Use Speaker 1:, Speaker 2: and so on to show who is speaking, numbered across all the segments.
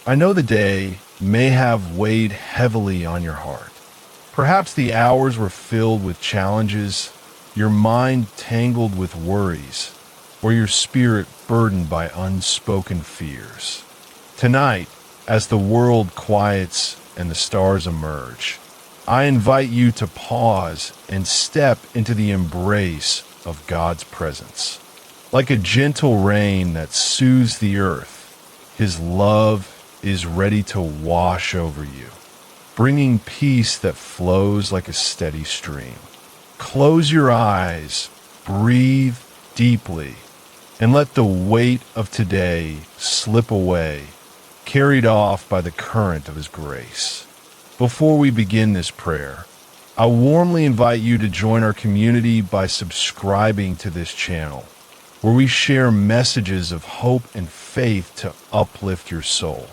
Speaker 1: I know the day may have weighed heavily on your heart. Perhaps the hours were filled with challenges, your mind tangled with worries, or your spirit burdened by unspoken fears. Tonight, as the world quiets and the stars emerge, I invite you to pause and step into the embrace of God's presence. Like a gentle rain that soothes the earth, His love is ready to wash over you, bringing peace that flows like a steady stream. Close your eyes, breathe deeply, and let the weight of today slip away, carried off by the current of His grace. Before we begin this prayer, I warmly invite you to join our community by subscribing to this channel, where we share messages of hope and faith to uplift your soul.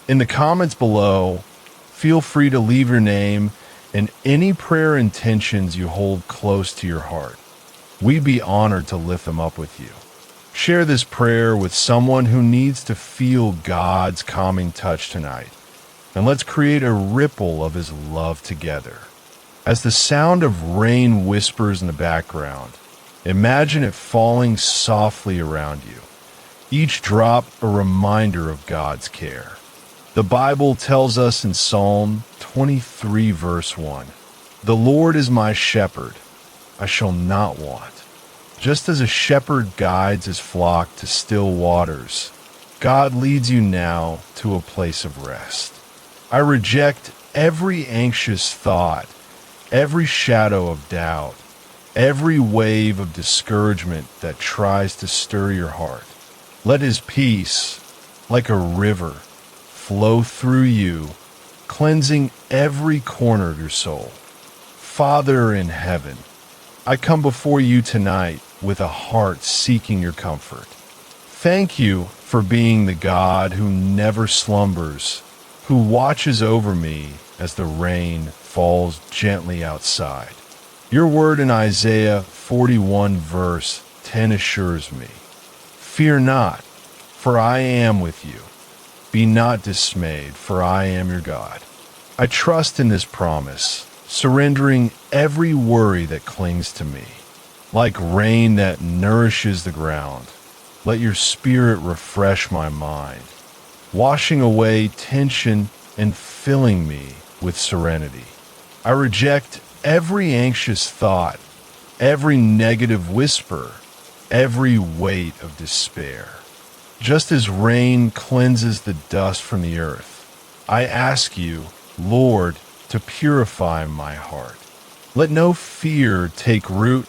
Speaker 1: In the comments below, feel free to leave your name and any prayer intentions you hold close to your heart. We'd be honored to lift them up with you. Share this prayer with someone who needs to feel God's calming touch tonight, and let's create a ripple of His love together. As the sound of rain whispers in the background, imagine it falling softly around you, each drop a reminder of God's care. The Bible tells us in Psalm 23 verse 1, "The Lord is my shepherd, I shall not want." Just as a shepherd guides his flock to still waters, God leads you now to a place of rest. I reject every anxious thought, every shadow of doubt, every wave of discouragement that tries to stir your heart. Let His peace, like a river, flow through you, cleansing every corner of your soul. Father in heaven, I come before you tonight with a heart seeking your comfort. Thank you for being the God who never slumbers, who watches over me as the rain falls gently outside. Your word in Isaiah 41 verse 10 assures me, "Fear not, for I am with you. Be not dismayed, for I am your God." I trust in this promise, surrendering every worry that clings to me. Like rain that nourishes the ground, let your Spirit refresh my mind, washing away tension and filling me with serenity. I reject every anxious thought, every negative whisper, every weight of despair. Just as rain cleanses the dust from the earth, I ask you, Lord, to purify my heart. Let no fear take root,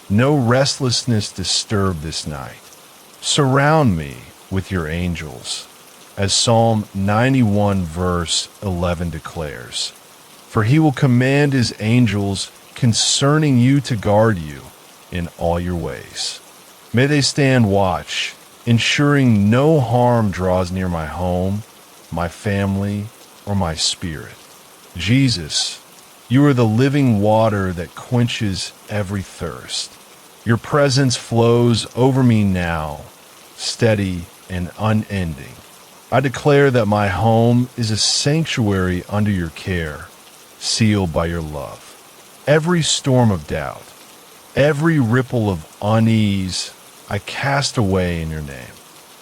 Speaker 1: no restlessness disturb this night. Surround me with your angels, as Psalm 91 verse 11 declares. For He will command His angels concerning you to guard you in all your ways. May they stand watch, ensuring no harm draws near my home, my family, or my spirit. Jesus, you are the living water that quenches every thirst. Your presence flows over me now, steady and unending. I declare that my home is a sanctuary under your care, sealed by your love. Every storm of doubt, every ripple of unease, I cast away in your name.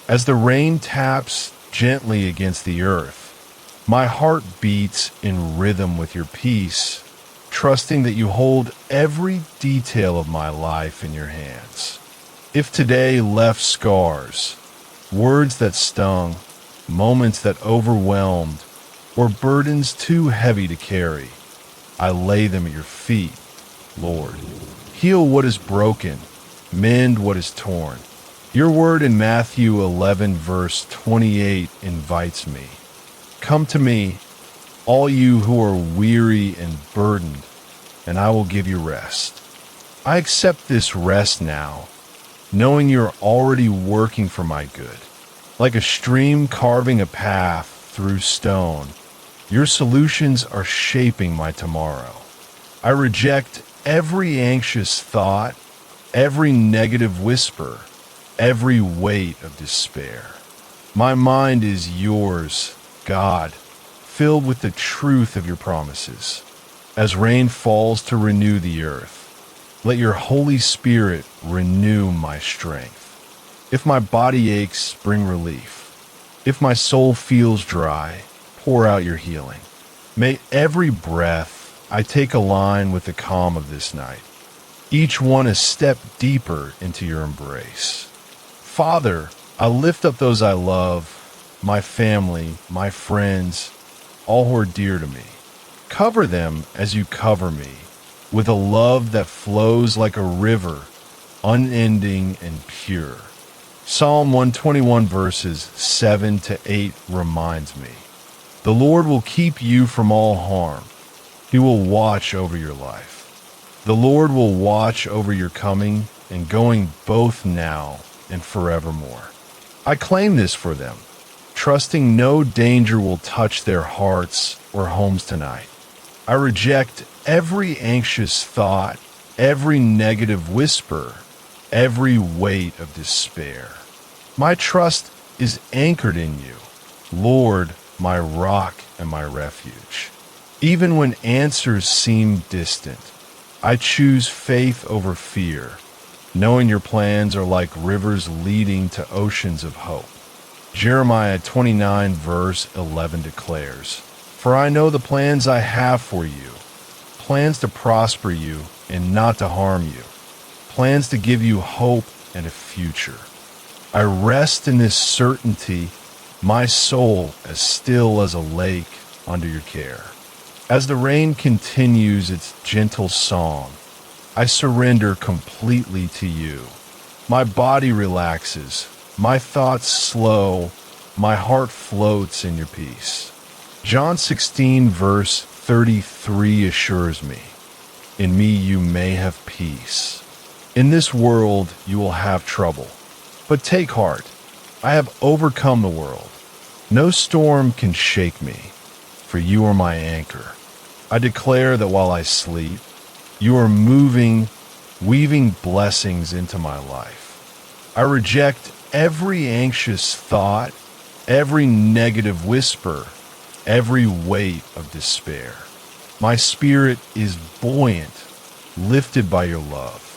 Speaker 1: As the rain taps gently against the earth, my heart beats in rhythm with your peace, trusting that you hold every detail of my life in your hands. If today left scars, words that stung, moments that overwhelmed, or burdens too heavy to carry, I lay them at your feet, Lord. Heal what is broken, mend what is torn. Your word in Matthew 11 verse 28 invites me. Come to me, all you who are weary and burdened, and I will give you rest. I accept this rest now, knowing you're already working for my good. Like a stream carving a path through stone, your solutions are shaping my tomorrow. I reject every anxious thought, every negative whisper, every weight of despair. My mind is yours, God, filled with the truth of your promises. As rain falls to renew the earth, let your Holy Spirit renew my strength. If my body aches, bring relief. If my soul feels dry, pour out your healing. May every breath I take align with the calm of this night, each one a step deeper into your embrace. Father, I lift up those I love, my family, my friends, all who are dear to me. Cover them as you cover me, with a love that flows like a river, unending and pure. Psalm 121 verses 7 to 8 reminds me, the Lord will keep you from all harm. He will watch over your life. The Lord will watch over your coming and going both now and forevermore. I claim this for them, trusting no danger will touch their hearts or homes tonight. I reject every anxious thought, every negative whisper, every weight of despair. My trust is anchored in you, Lord, my rock and my refuge. Even when answers seem distant, I choose faith over fear, knowing your plans are like rivers leading to oceans of hope. Jeremiah 29 verse 11 declares, for I know the plans I have for you, plans to prosper you and not to harm you, plans to give you hope and a future. I rest in this certainty, my soul as still as a lake under your care. As the rain continues its gentle song, I surrender completely to you. My body relaxes, my thoughts slow, my heart floats in your peace. John 16 verse 33 assures me, in me you may have peace. In this world you will have trouble, but take heart, I have overcome the world. No storm can shake me, for you are my anchor. I declare that while I sleep, you are moving, weaving blessings into my life. I reject every anxious thought, every negative whisper, every weight of despair. My spirit is buoyant, lifted by your love.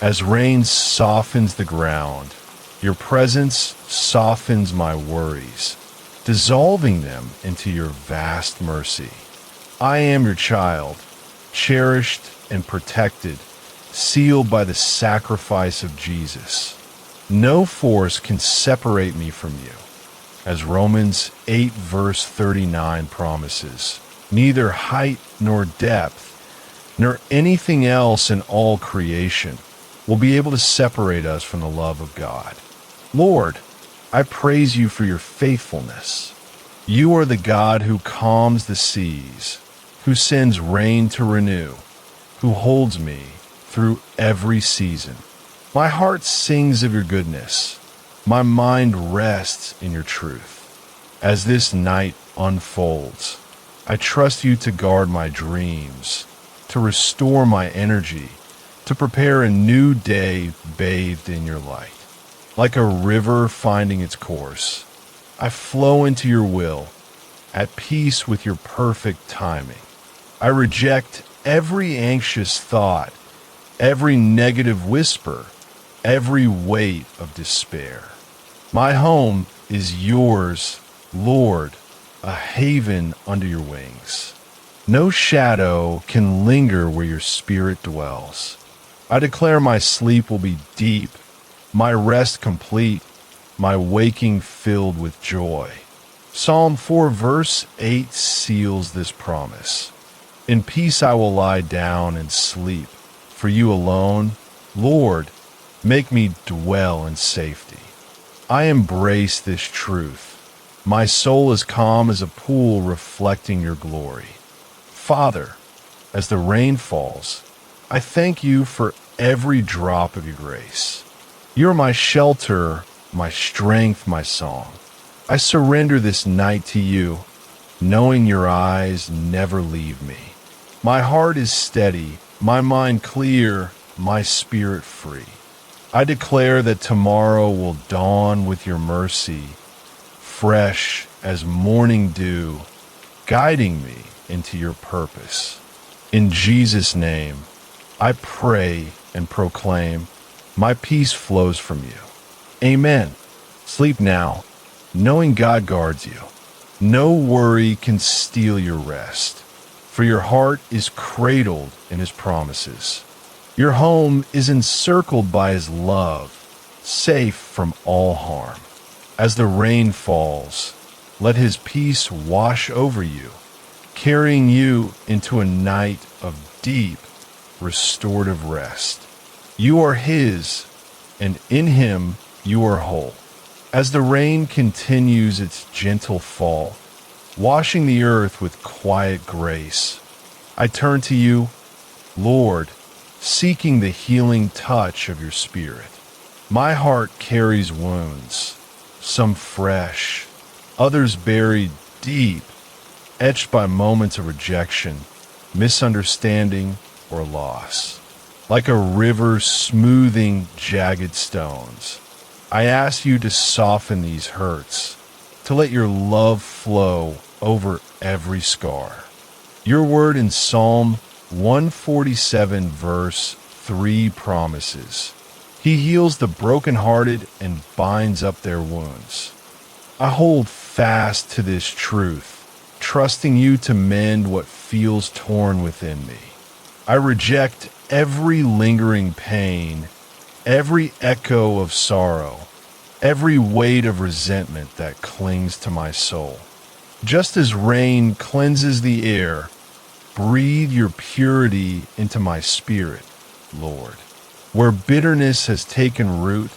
Speaker 1: As rain softens the ground, your presence softens my worries, dissolving them into your vast mercy. I am your child, cherished and protected, sealed by the sacrifice of Jesus. No force can separate me from you. As Romans 8 verse 39 promises, neither height nor depth, nor anything else in all creation will be able to separate us from the love of God. Lord, I praise you for your faithfulness. You are the God who calms the seas, who sends rain to renew, who holds me through every season. My heart sings of your goodness. My mind rests in your truth. As this night unfolds, I trust you to guard my dreams, to restore my energy, to prepare a new day bathed in your light. Like a river finding its course, I flow into your will, at peace with your perfect timing. I reject every anxious thought, every negative whisper, every weight of despair. My home is yours, Lord, a haven under your wings. No shadow can linger where your spirit dwells. I declare my sleep will be deep, my rest complete, my waking filled with joy. Psalm 4 verse 8 seals this promise. In peace I will lie down and sleep. For you alone, Lord, make me dwell in safety. I embrace this truth. My soul is calm as a pool reflecting your glory. Father, as the rain falls, I thank you for every drop of your grace. You're my shelter, my strength, my song. I surrender this night to you, knowing your eyes never leave me. My heart is steady, my mind clear, my spirit free. I declare that tomorrow will dawn with your mercy, fresh as morning dew, guiding me into your purpose. In Jesus' name, I pray and proclaim, my peace flows from you. Amen. Sleep now, knowing God guards you. No worry can steal your rest, for your heart is cradled in his promises. Your home is encircled by his love, safe from all harm. As the rain falls, let his peace wash over you, carrying you into a night of deep, restorative rest. You are his, and in him you are whole. As the rain continues its gentle fall, washing the earth with quiet grace, I turn to you, Lord, seeking the healing touch of your Spirit. My heart carries wounds, some fresh, others buried deep, etched by moments of rejection, misunderstanding, or loss. Like a river smoothing jagged stones, I ask you to soften these hurts, to let your love flow over every scar. Your word in Psalm 147 verse 3 promises, he heals the brokenhearted and binds up their wounds. I hold fast to this truth, trusting you to mend what feels torn within me. I reject every lingering pain, every echo of sorrow, every weight of resentment that clings to my soul. Just as rain cleanses the air, breathe your purity into my spirit, Lord. Where bitterness has taken root,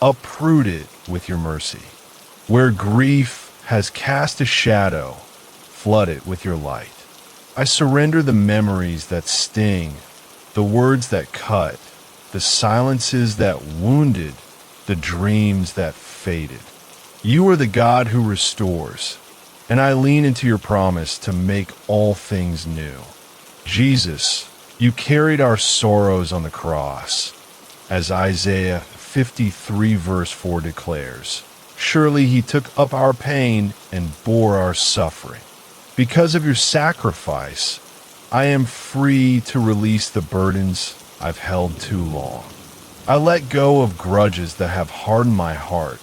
Speaker 1: uproot it with your mercy. Where grief has cast a shadow, flood it with your light. I surrender the memories that sting, the words that cut, the silences that wounded, the dreams that faded. You are the God who restores, and I lean into your promise to make all things new. Jesus, you carried our sorrows on the cross, as Isaiah 53 verse 4 declares. Surely he took up our pain and bore our suffering. Because of your sacrifice, I am free to release the burdens I've held too long. I let go of grudges that have hardened my heart,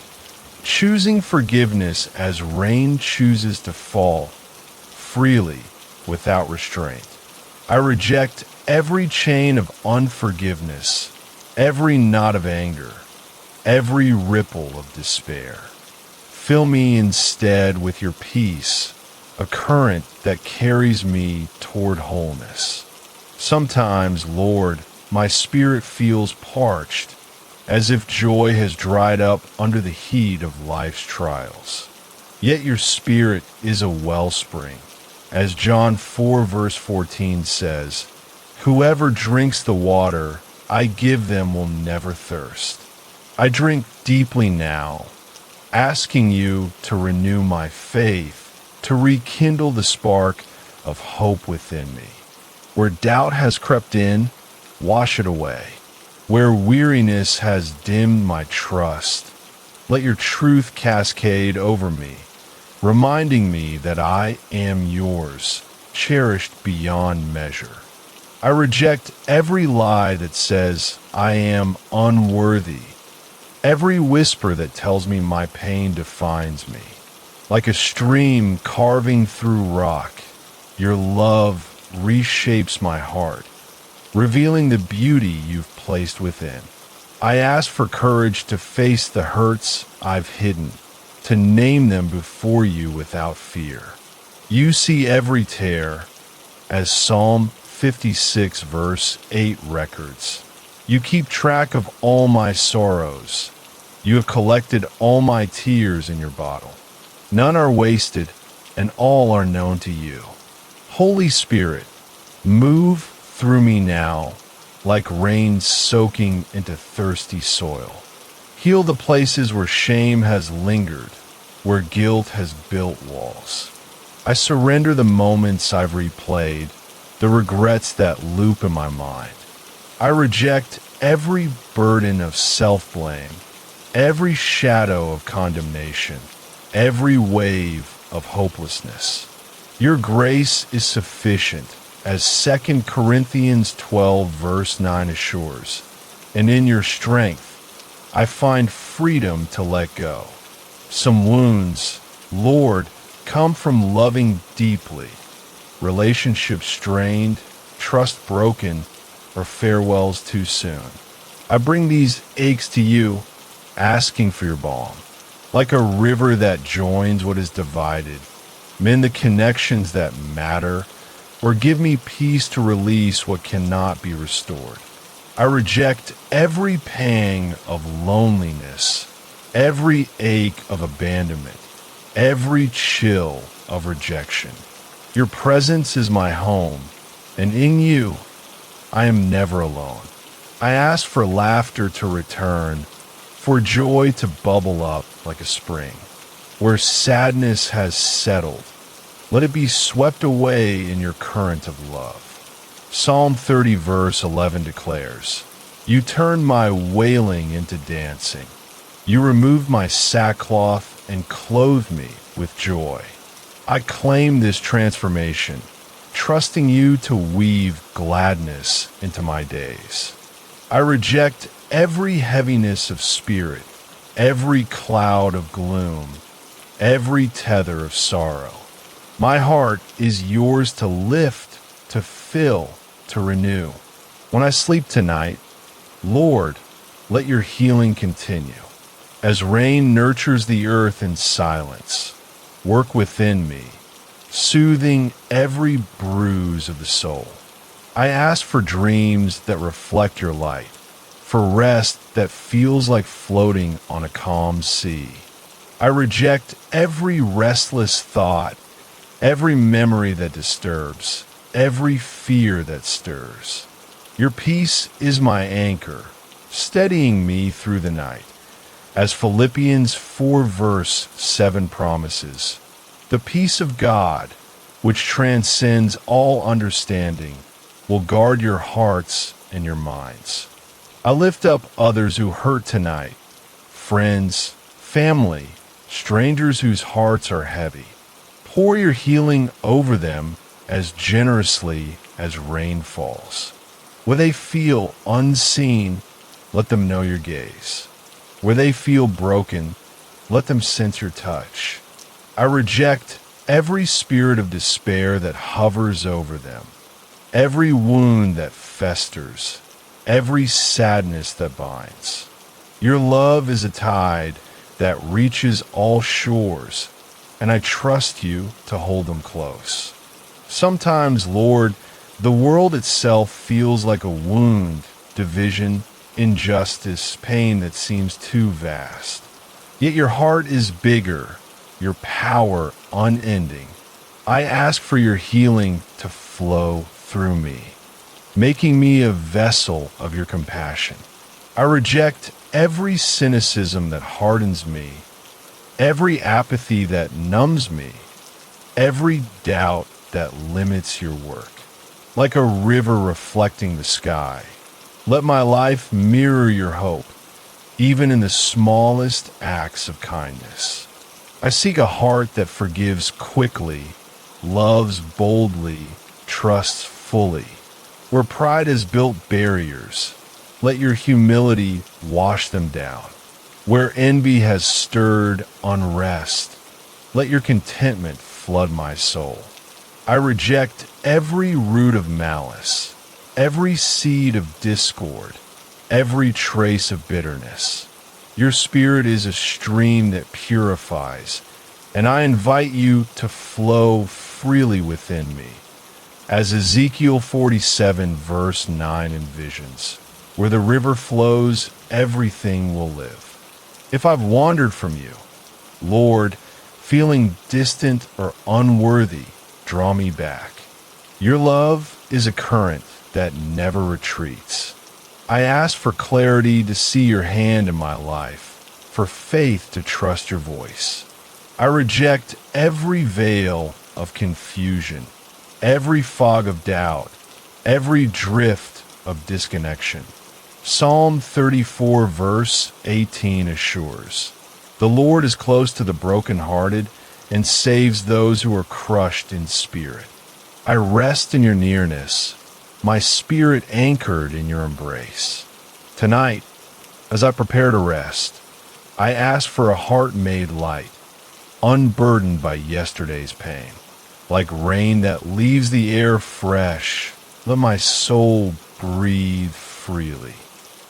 Speaker 1: choosing forgiveness as rain chooses to fall freely without restraint. I reject every chain of unforgiveness, every knot of anger, every ripple of despair. Fill me instead with your peace, a current that carries me toward wholeness. Sometimes, Lord, my spirit feels parched, as if joy has dried up under the heat of life's trials. Yet your spirit is a wellspring. As John 4 verse 14 says, whoever drinks the water I give them will never thirst. I drink deeply now, asking you to renew my faith, to rekindle the spark of hope within me. Where doubt has crept in, wash it away. Where weariness has dimmed my trust, let your truth cascade over me, reminding me that I am yours, cherished beyond measure. I reject every lie that says I am unworthy, every whisper that tells me my pain defines me. Like a stream carving through rock, your love reshapes my heart, revealing the beauty you've placed within. I ask for courage to face the hurts I've hidden, to name them before you without fear. You see every tear, as Psalm 56 verse 8 records. You keep track of all my sorrows. You have collected all my tears in your bottle. None are wasted, and all are known to you. Holy Spirit, move through me now, like rain soaking into thirsty soil. Heal the places where shame has lingered, where guilt has built walls. I surrender the moments I've replayed, the regrets that loop in my mind. I reject every burden of self-blame, every shadow of condemnation. every wave of hopelessness. Your grace is sufficient, as 2 Corinthians 12 verse 9 assures, and in your strength I find freedom to let go. Some wounds, Lord, come from loving deeply, relationships strained, trust broken, or farewells too soon. I bring these aches to you, asking for your balm. Like a river that joins what is divided, mend the connections that matter, or give me peace to release what cannot be restored. I reject every pang of loneliness, every ache of abandonment, every chill of rejection. Your presence is my home, and in you, I am never alone. I ask for laughter to return, for joy to bubble up like a spring. Where sadness has settled, let it be swept away in your current of love. Psalm 30 verse 11 declares, You turn my wailing into dancing. You remove my sackcloth and clothe me with joy. I claim this transformation, trusting you to weave gladness into my days. I reject every heaviness of spirit, every cloud of gloom, every tether of sorrow. My heart is yours to lift, to fill, to renew. When I sleep tonight, Lord, let your healing continue. As rain nurtures the earth in silence, work within me, soothing every bruise of the soul. I ask for dreams that reflect your light, for rest that feels like floating on a calm sea. I reject every restless thought, every memory that disturbs, every fear that stirs. Your peace is my anchor, steadying me through the night. As Philippians 4 verse 7 promises, the peace of God, which transcends all understanding, will guard your hearts and your minds. I lift up others who hurt tonight, friends, family, strangers whose hearts are heavy. Pour your healing over them as generously as rain falls. Where they feel unseen, let them know your gaze. Where they feel broken, let them sense your touch. I reject every spirit of despair that hovers over them, every wound that festers, every sadness that binds. Your love is a tide that reaches all shores, and I trust you to hold them close. Sometimes, Lord, the world itself feels like a wound, division, injustice, pain that seems too vast. Yet your heart is bigger, your power unending. I ask for your healing to flow through me, making me a vessel of your compassion. I reject every cynicism that hardens me, every apathy that numbs me, every doubt that limits your work. Like a river reflecting the sky, let my life mirror your hope, even in the smallest acts of kindness. I seek a heart that forgives quickly, loves boldly, trusts fully. Where pride has built barriers, let your humility wash them down. Where envy has stirred unrest, let your contentment flood my soul. I reject every root of malice, every seed of discord, every trace of bitterness. Your spirit is a stream that purifies, and I invite you to flow freely within me. As Ezekiel 47 verse 9 envisions, where the river flows, everything will live. If I've wandered from you, Lord, feeling distant or unworthy, draw me back. Your love is a current that never retreats. I ask for clarity to see your hand in my life, for faith to trust your voice. I reject every veil of confusion, every fog of doubt, every drift of disconnection. Psalm 34 verse 18 assures, The Lord is close to the brokenhearted and saves those who are crushed in spirit. I rest in your nearness, my spirit anchored in your embrace. Tonight, as I prepare to rest, I ask for a heart made light, unburdened by yesterday's pain. Like rain that leaves the air fresh, let my soul breathe freely.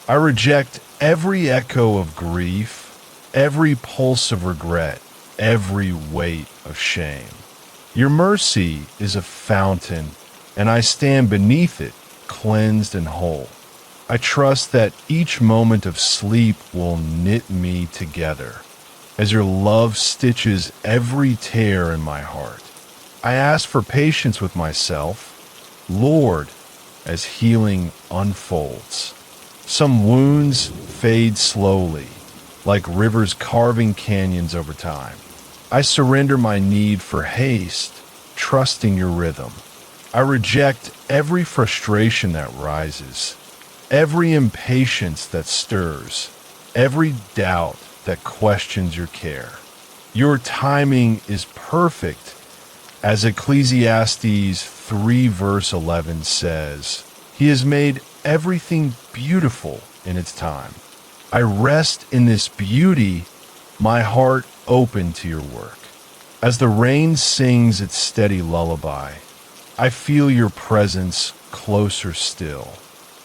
Speaker 1: I reject every echo of grief, every pulse of regret, every weight of shame. Your mercy is a fountain, and I stand beneath it, cleansed and whole. I trust that each moment of sleep will knit me together, as your love stitches every tear in my heart. I ask for patience with myself, Lord, as healing unfolds. Some wounds fade slowly, like rivers carving canyons over time. I surrender my need for haste, trusting your rhythm. I reject every frustration that rises, every impatience that stirs, every doubt that questions your care. Your timing is perfect, as Ecclesiastes 3 verse 11 says. He has made everything beautiful in its time. I rest in this beauty, my heart open to your work. As the rain sings its steady lullaby, I feel your presence closer still.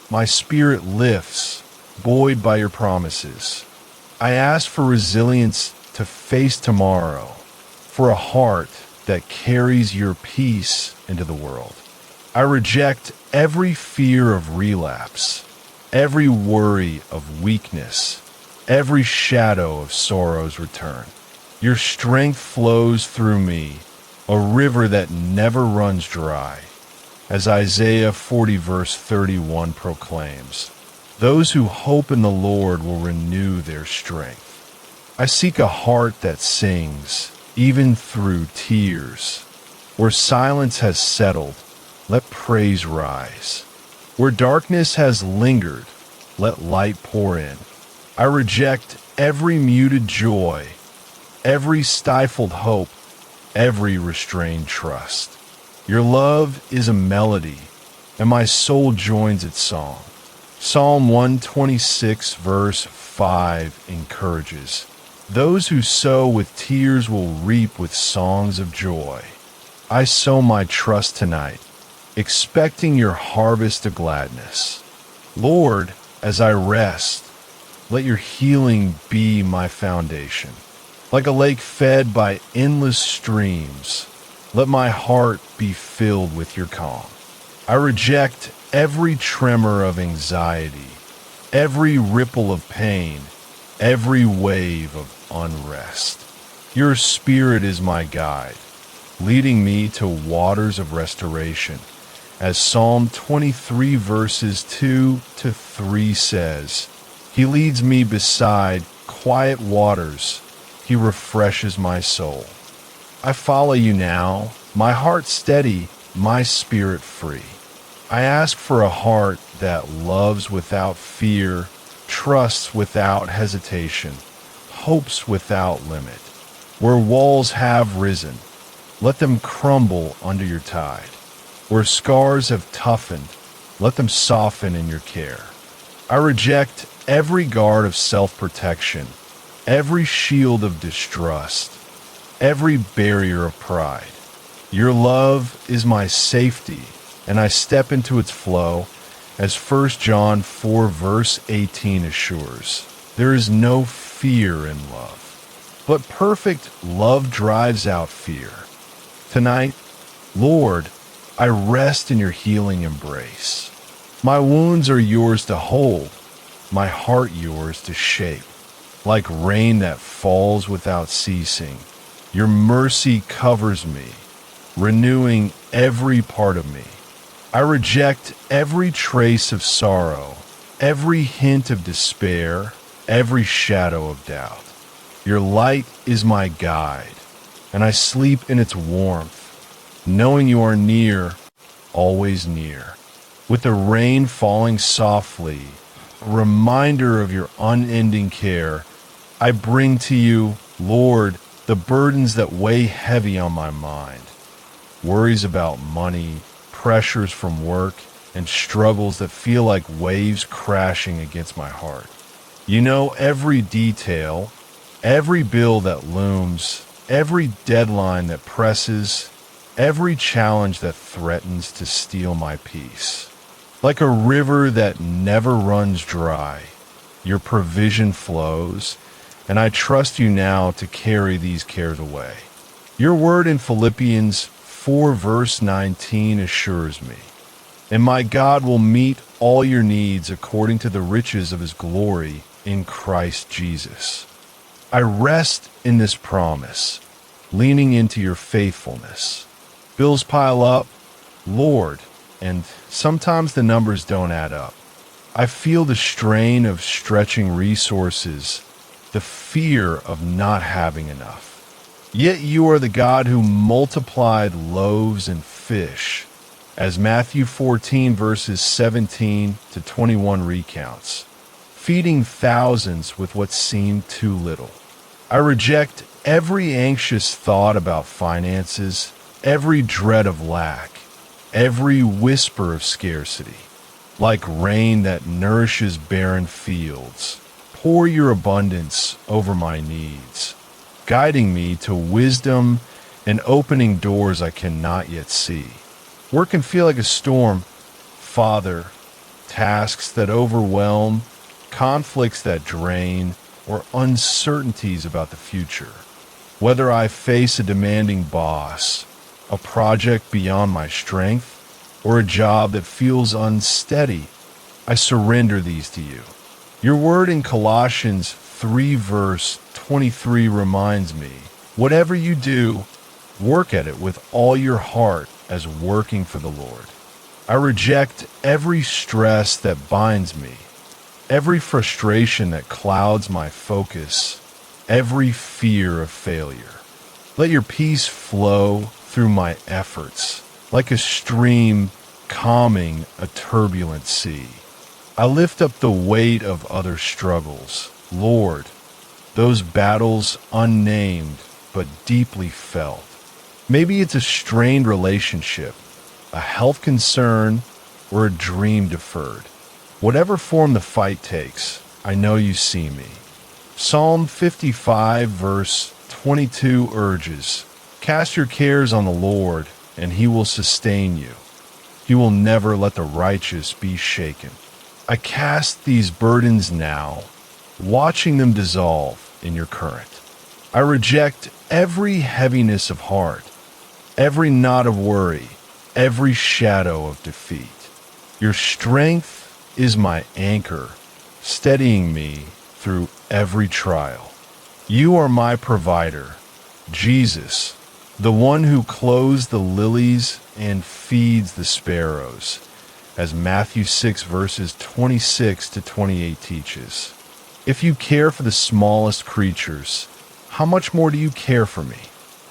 Speaker 1: My spirit lifts, buoyed by your promises. I ask for resilience to face tomorrow, for a heart that carries your peace into the world. I reject every fear of relapse, every worry of weakness, every shadow of sorrow's return. Your strength flows through me, a river that never runs dry. As Isaiah 40 verse 31 proclaims, those who hope in the Lord will renew their strength. I seek a heart that sings, even through tears. Where silence has settled, let praise rise. Where darkness has lingered, let light pour in. I reject every muted joy, every stifled hope, every restrained trust. Your love is a melody, and my soul joins its song. Psalm 126 verse 5 encourages, those who sow with tears will reap with songs of joy. I sow my trust tonight, expecting your harvest of gladness. Lord, as I rest, let your healing be my foundation. Like a lake fed by endless streams, let my heart be filled with your calm. I reject every tremor of anxiety, every ripple of pain, every wave of unrest. Your spirit is my guide, leading me to waters of restoration. As Psalm 23 verses 2 to 3 says, He leads me beside quiet waters. He refreshes my soul. I follow you now, my heart steady, my spirit free. I ask for a heart that loves without fear, trusts without hesitation, hopes without limit. Where walls have risen, let them crumble under your tide. Where scars have toughened, let them soften in your care. I reject every guard of self-protection, every shield of distrust, every barrier of pride. Your love is my safety, and I step into its flow, as 1 John 4 verse 18 assures. There is no fear in love, but perfect love drives out fear. Tonight, Lord, I rest in your healing embrace. My wounds are yours to hold, my heart yours to shape. Like rain that falls without ceasing, your mercy covers me, renewing every part of me. I reject every trace of sorrow, every hint of despair, every shadow of doubt. Your light is my guide, and I sleep in its warmth, knowing you are near, always near. With the rain falling softly, a reminder of your unending care, I bring to you, Lord, the burdens that weigh heavy on my mind. Worries about money, pressures from work, and struggles that feel like waves crashing against my heart. You know every detail, every bill that looms, every deadline that presses, every challenge that threatens to steal my peace. Like a river that never runs dry, your provision flows, and I trust you now to carry these cares away. Your word in Philippians 4 verse 19 assures me, and my God will meet all your needs according to the riches of his glory in Christ Jesus. I rest in this promise, leaning into your faithfulness. Bills pile up, Lord, and sometimes the numbers don't add up. I feel the strain of stretching resources, the fear of not having enough. Yet you are the God who multiplied loaves and fish, as Matthew 14 verses 17 to 21 recounts, feeding thousands with what seemed too little. I reject every anxious thought about finances, every dread of lack, every whisper of scarcity. Like rain that nourishes barren fields, pour your abundance over my needs, guiding me to wisdom and opening doors I cannot yet see. Work can feel like a storm, Father, tasks that overwhelm, conflicts that drain, or uncertainties about the future. Whether I face a demanding boss, a project beyond my strength, or a job that feels unsteady, I surrender these to you. Your word in Colossians 3 verse 23 reminds me, whatever you do, work at it with all your heart as working for the Lord. I reject every stress that binds me, every frustration that clouds my focus, every fear of failure. Let your peace flow through my efforts, like a stream calming a turbulent sea. I lift up the weight of other struggles, Lord, those battles unnamed but deeply felt. Maybe it's a strained relationship, a health concern, or a dream deferred. Whatever form the fight takes, I know you see me. Psalm 55 verse 22 urges, "Cast your cares on the Lord, and he will sustain you. He will never let the righteous be shaken." I cast these burdens now, watching them dissolve in your current. I reject every heaviness of heart, every knot of worry, every shadow of defeat. Your strength is my anchor, steadying me through every trial. You are my provider, Jesus, the one who clothes the lilies and feeds the sparrows, as Matthew 6 verses 26 to 28 teaches. If you care for the smallest creatures, how much more do you care for me?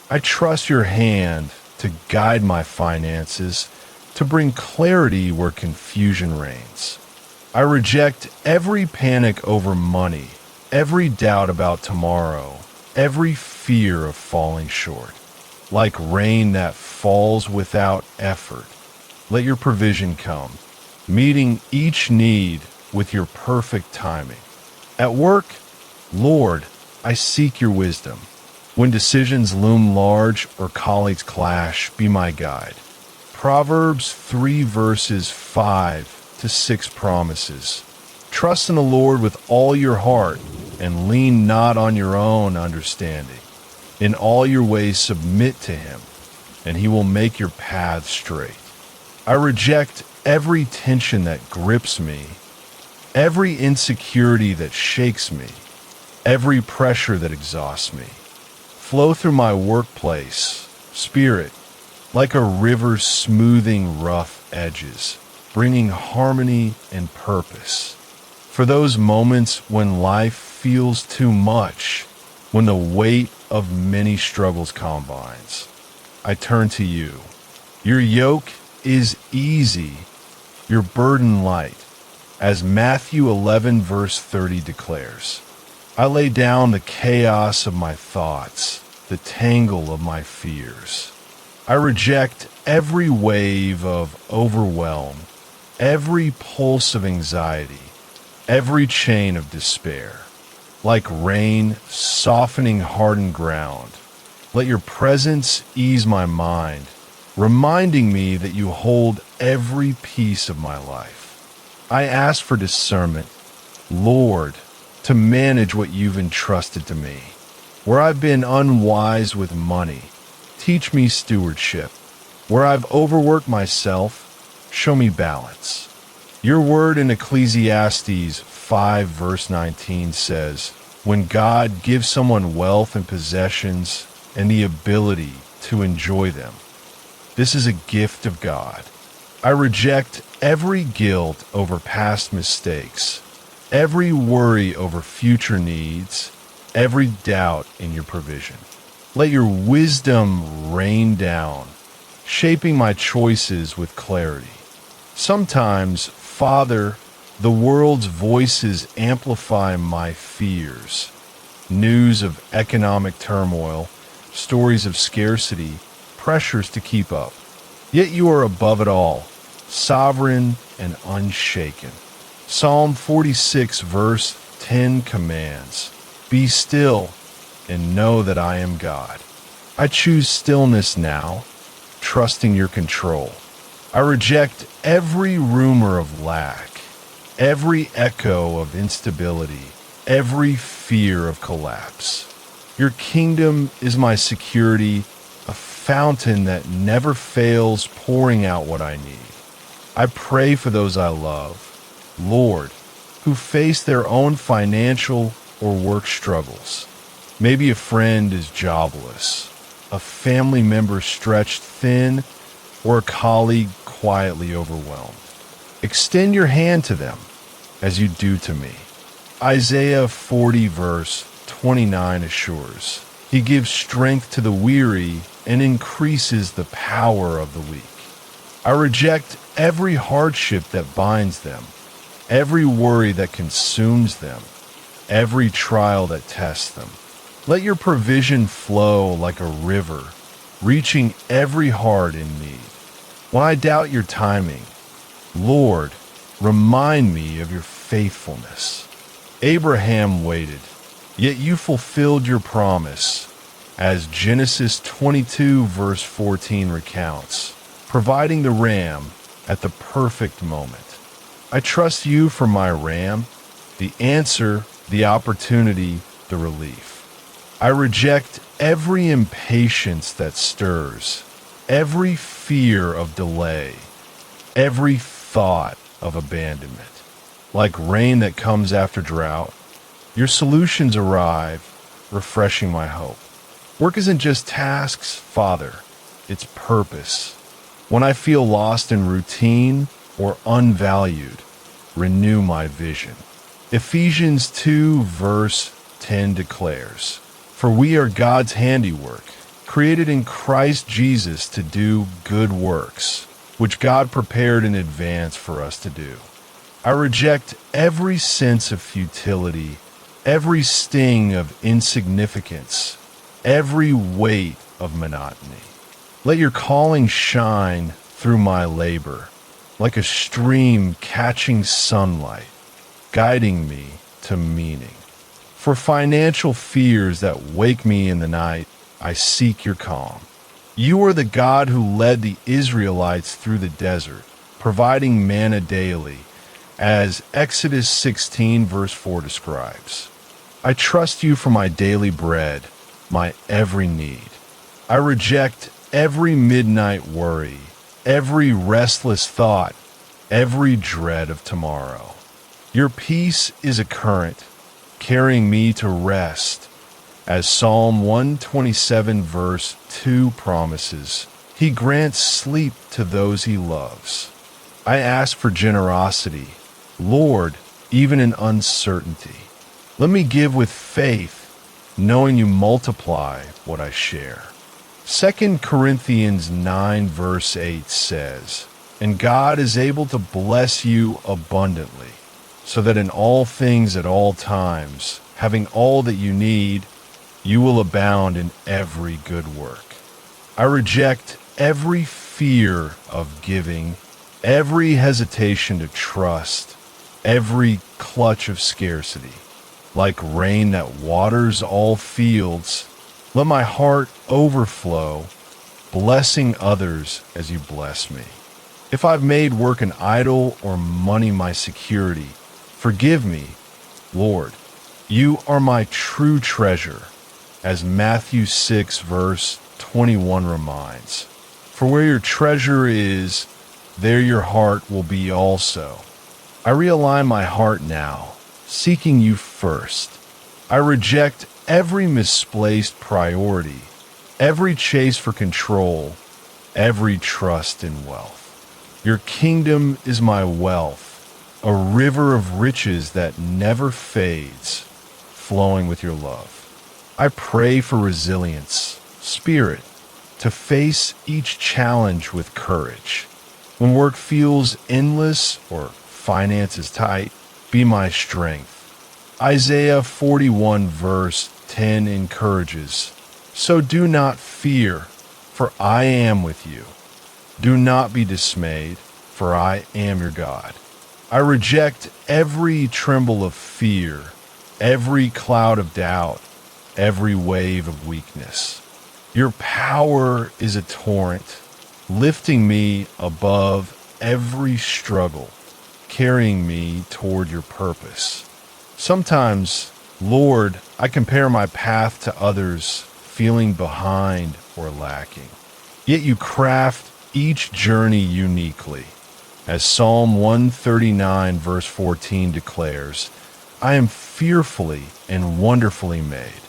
Speaker 1: I trust your hand to guide my finances, to bring clarity where confusion reigns. I reject every panic over money, every doubt about tomorrow, every fear of falling short. Like rain that falls without effort, let your provision come, meeting each need with your perfect timing. At work, Lord, I seek your wisdom. When decisions loom large or colleagues clash, be my guide. Proverbs 3 verses 5 to 6 promises, "Trust in the Lord with all your heart, and lean not on your own understanding. In all your ways submit to him, and he will make your paths straight." I reject every tension that grips me, every insecurity that shakes me, every pressure that exhausts me. Flow through my workplace, Spirit, like a river smoothing rough edges, bringing harmony and purpose. For those moments when life feels too much, when the weight of many struggles combines, I turn to you. Your yoke is easy, your burden light, as Matthew 11 verse 30 declares. I lay down the chaos of my thoughts, the tangle of my fears. I reject every wave of overwhelm, every pulse of anxiety, every chain of despair. Like rain softening hardened ground, let your presence ease my mind, reminding me that you hold every piece of my life. I ask for discernment, Lord, to manage what you've entrusted to me. Where I've been unwise with money, teach me stewardship. Where I've overworked myself, show me balance. Your word in Ecclesiastes 5 verse 19 says, when God gives someone wealth and possessions and the ability to enjoy them, this is a gift of God. I reject every guilt over past mistakes, every worry over future needs, every doubt in your provision. Let your wisdom rain down, shaping my choices with clarity. Sometimes, Father, the world's voices amplify my fears. News of economic turmoil, stories of scarcity, pressures to keep up. Yet you are above it all, sovereign and unshaken. Psalm 46 verse 10 commands, be still and know that I am God. I choose stillness now, trusting your control. I reject every rumor of lack, every echo of instability, every fear of collapse. Your kingdom is my security, a fountain that never fails pouring out what I need. I pray for those I love, Lord, who face their own financial or work struggles. Maybe a friend is jobless, a family member stretched thin, or a colleague quietly overwhelmed. Extend your hand to them as you do to me. Isaiah 40 verse 29 assures, he gives strength to the weary and increases the power of the weak. I reject every hardship that binds them, every worry that consumes them, every trial that tests them. Let your provision flow like a river, reaching every heart in need. When I doubt your timing, Lord, remind me of your faithfulness. Abraham waited, yet you fulfilled your promise, as Genesis 22 verse 14 recounts, providing the ram at the perfect moment. I trust you for my ram, the answer, the opportunity, the relief. I reject every impatience that stirs, every fear of delay, every thought of abandonment. Like rain that comes after drought, your solutions arrive, refreshing my hope. Work isn't just tasks, Father, it's purpose. When I feel lost in routine or unvalued, renew my vision. Ephesians 2 verse 10 declares, for we are God's handiwork, created in Christ Jesus to do good works, which God prepared in advance for us to do. I reject every sense of futility, every sting of insignificance, every weight of monotony. Let your calling shine through my labor, like a stream catching sunlight, guiding me to meaning. For financial fears that wake me in the night, I seek your calm. You are the God who led the Israelites through the desert, providing manna daily, as Exodus 16 verse 4 describes. I trust you for my daily bread, my every need. I reject every midnight worry, every restless thought, every dread of tomorrow. Your peace is a current, carrying me to rest. As Psalm 127 verse 2 promises, he grants sleep to those he loves. I ask for generosity, Lord, even in uncertainty. Let me give with faith, knowing you multiply what I share. 2 Corinthians 9 verse 8 says, and God is able to bless you abundantly, so that in all things at all times, having all that you need, you will abound in every good work. I reject every fear of giving, every hesitation to trust, every clutch of scarcity. Like rain that waters all fields, let my heart overflow, blessing others as you bless me. If I've made work an idol or money my security, forgive me, Lord. You are my true treasure, as Matthew 6 verse 21 reminds. For where your treasure is, there your heart will be also. I realign my heart now, seeking you first. I reject every misplaced priority, every chase for control, every trust in wealth. Your kingdom is my wealth, a river of riches that never fades, flowing with your love. I pray for resilience, spirit, to face each challenge with courage. When work feels endless or finances tight, be my strength. Isaiah 41 verse 10 encourages, so do not fear, for I am with you. Do not be dismayed, for I am your God. I reject every tremble of fear, every cloud of doubt, every wave of weakness. Your power is a torrent, lifting me above every struggle, carrying me toward your purpose. Sometimes, Lord, I compare my path to others, feeling behind or lacking. Yet you craft each journey uniquely. As Psalm 139 verse 14 declares, I am fearfully and wonderfully made.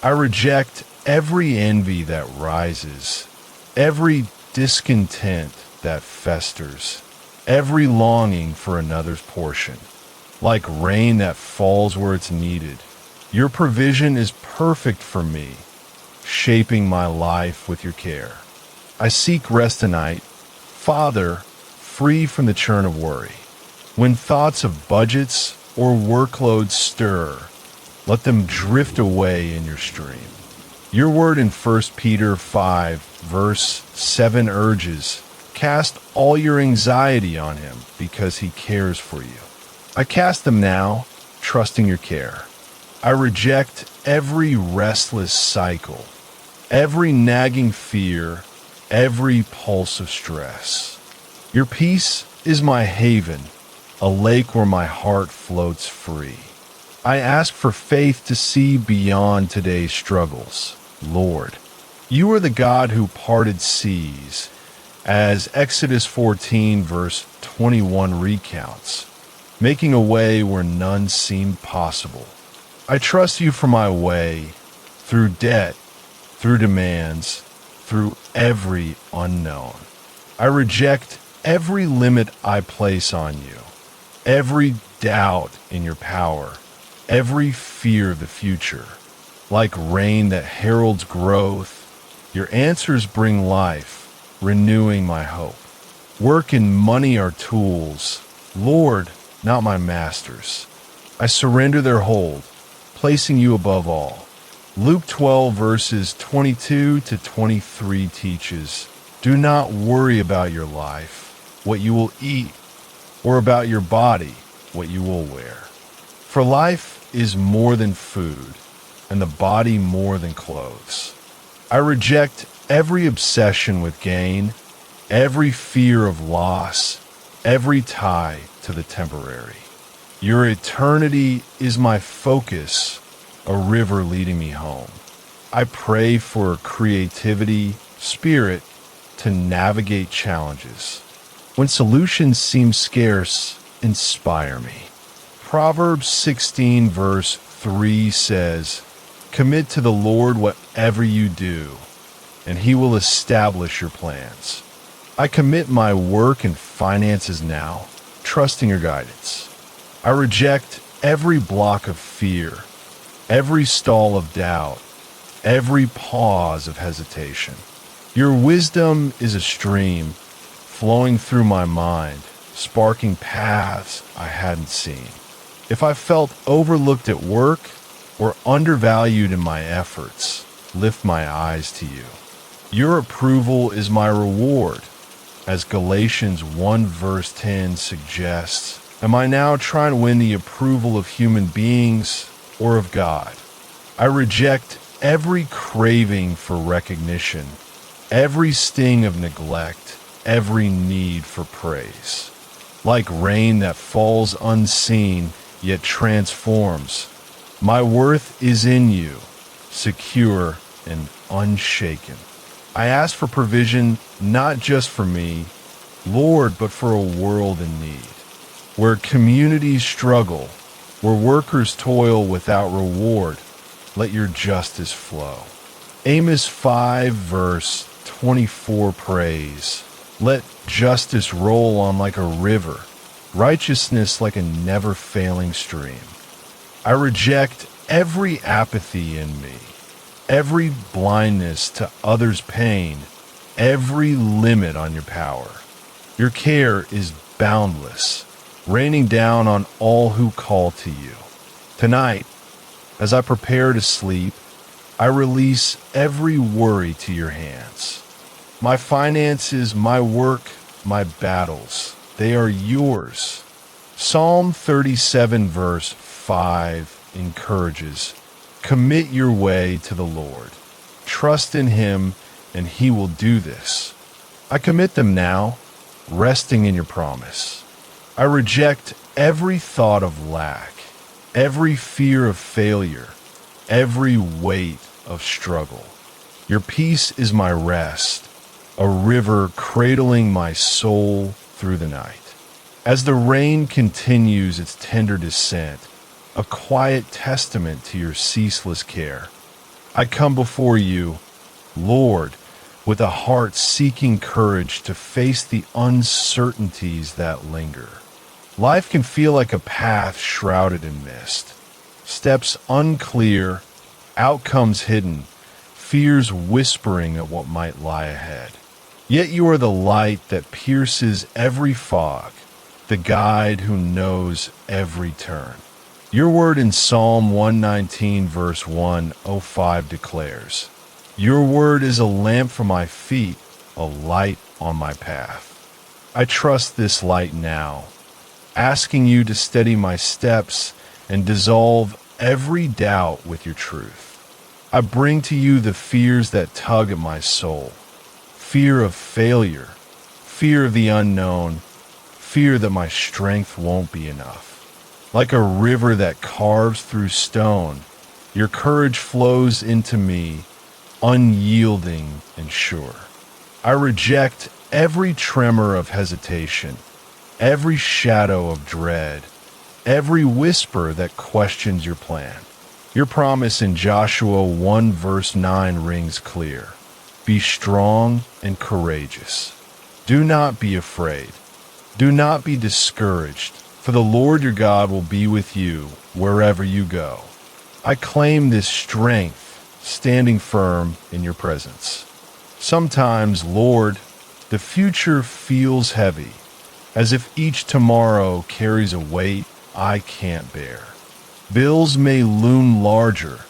Speaker 1: I reject every envy that rises, every discontent that festers, every longing for another's portion. Like rain that falls where it's needed, your provision is perfect for me, shaping my life with your care. I seek rest tonight, Father, free from the churn of worry. When thoughts of budgets or workloads stir, let them drift away in your stream. Your word in 1 Peter 5, verse 7 urges, cast all your anxiety on him because he cares for you. I cast them now, trusting your care. I reject every restless cycle, every nagging fear, every pulse of stress. Your peace is my haven, a lake where my heart floats free. I ask for faith to see beyond today's struggles. Lord, you are the God who parted seas, as Exodus 14 verse 21 recounts, making a way where none seemed possible. I trust you for my way, through debt, through demands, through every unknown. I reject every limit I place on you, every doubt in your power, every fear of the future. Like rain that heralds growth, your answers bring life, renewing my hope. Work and money are tools, Lord, not my masters. I surrender their hold, placing you above all. Luke 12 verses 22 to 23 teaches, do not worry about your life, what you will eat, or about your body, what you will wear. For life is more than food, and the body more than clothes. I reject every obsession with gain, every fear of loss, every tie to the temporary. Your eternity is my focus, a river leading me home. I pray for creativity, spirit, to navigate challenges. When solutions seem scarce, inspire me. Proverbs 16 verse 3 says, commit to the Lord whatever you do, and he will establish your plans. I commit my work and finances now, trusting your guidance. I reject every block of fear, every stall of doubt, every pause of hesitation. Your wisdom is a stream flowing through my mind, sparking paths I hadn't seen. If I felt overlooked at work, or undervalued in my efforts, lift my eyes to you. Your approval is my reward. As Galatians 1 verse 10 suggests, am I now trying to win the approval of human beings or of God? I reject every craving for recognition, every sting of neglect, every need for praise. Like rain that falls unseen yet transforms, my worth is in you, secure and unshaken. I ask for provision not just for me, Lord, but for a world in need, where communities struggle, where workers toil without reward. Let your justice flow. Amos 5 verse 24 prays, let justice roll on like a river, righteousness like a never-failing stream. I reject every apathy in me, every blindness to others' pain, every limit on your power. Your care is boundless, raining down on all who call to you. Tonight, as I prepare to sleep, I release every worry to your hands. My finances, my work, my battles, they are yours. Psalm 37 verse 5 encourages, commit your way to the Lord. Trust in Him, and He will do this. I commit them now, resting in your promise. I reject every thought of lack, every fear of failure, every weight of struggle. Your peace is my rest, a river cradling my soul through the night. As the rain continues its tender descent, a quiet testament to your ceaseless care, I come before you, Lord, with a heart seeking courage to face the uncertainties that linger. Life can feel like a path shrouded in mist, steps unclear, outcomes hidden, fears whispering at what might lie ahead. Yet you are the light that pierces every fog, the guide who knows every turn. Your word in Psalm 119 verse 105 declares, your word is a lamp for my feet, a light on my path. I trust this light now, asking you to steady my steps and dissolve every doubt with your truth. I bring to you the fears that tug at my soul. Fear of failure, fear of the unknown, fear that my strength won't be enough. Like a river that carves through stone, your courage flows into me, unyielding and sure. I reject every tremor of hesitation, every shadow of dread, every whisper that questions your plan. Your promise in Joshua 1 verse 9 rings clear. Be strong and courageous. Do not be afraid. Do not be discouraged, for the Lord your God will be with you wherever you go. I claim this strength, standing firm in your presence. Sometimes, Lord, the future feels heavy, as if each tomorrow carries a weight I can't bear. Bills may loom larger,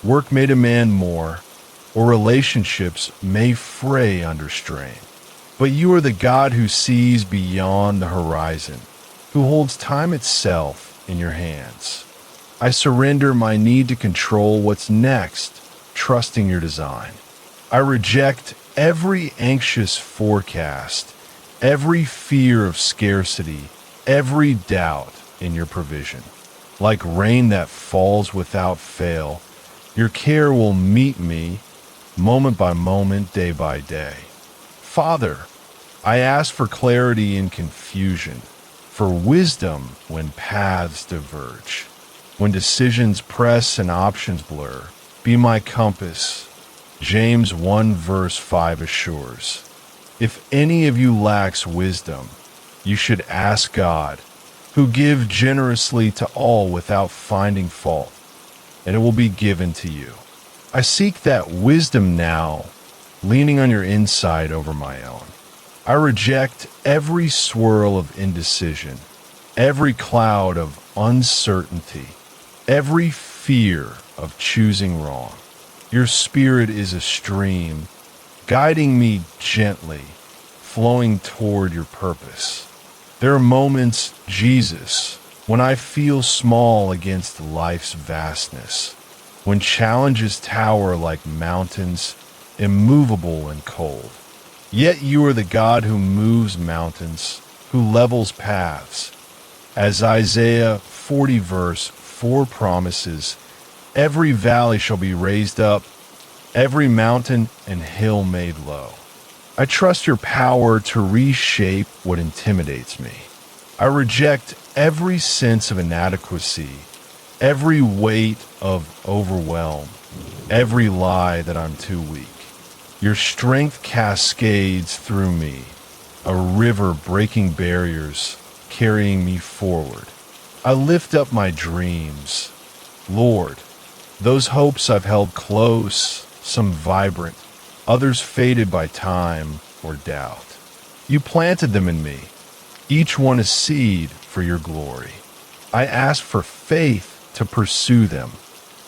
Speaker 1: work may demand more, or relationships may fray under strain. But you are the God who sees beyond the horizon, who holds time itself in your hands. I surrender my need to control what's next, trusting your design. I reject every anxious forecast, every fear of scarcity, every doubt in your provision. Like rain that falls without fail, your care will meet me moment by moment, day by day. Father, I ask for clarity in confusion, for wisdom when paths diverge. When decisions press and options blur, be my compass. James 1 verse 5 assures, if any of you lacks wisdom, you should ask God, who gives generously to all without finding fault, and it will be given to you. I seek that wisdom now, leaning on your insight over my own. I reject every swirl of indecision, every cloud of uncertainty, every fear of choosing wrong. Your spirit is a stream, guiding me gently, flowing toward your purpose. There are moments, Jesus, when I feel small against life's vastness, when challenges tower like mountains, immovable and cold. Yet you are the God who moves mountains, who levels paths. As Isaiah 40 verse 4 promises, every valley shall be raised up, every mountain and hill made low. I trust your power to reshape what intimidates me. I reject every sense of inadequacy, every weight of overwhelm, every lie that I'm too weak. Your strength cascades through me, a river breaking barriers, carrying me forward. I lift up my dreams. Lord, those hopes I've held close, some vibrant, others faded by time or doubt. You planted them in me, each one a seed for your glory. I ask for faith to pursue them,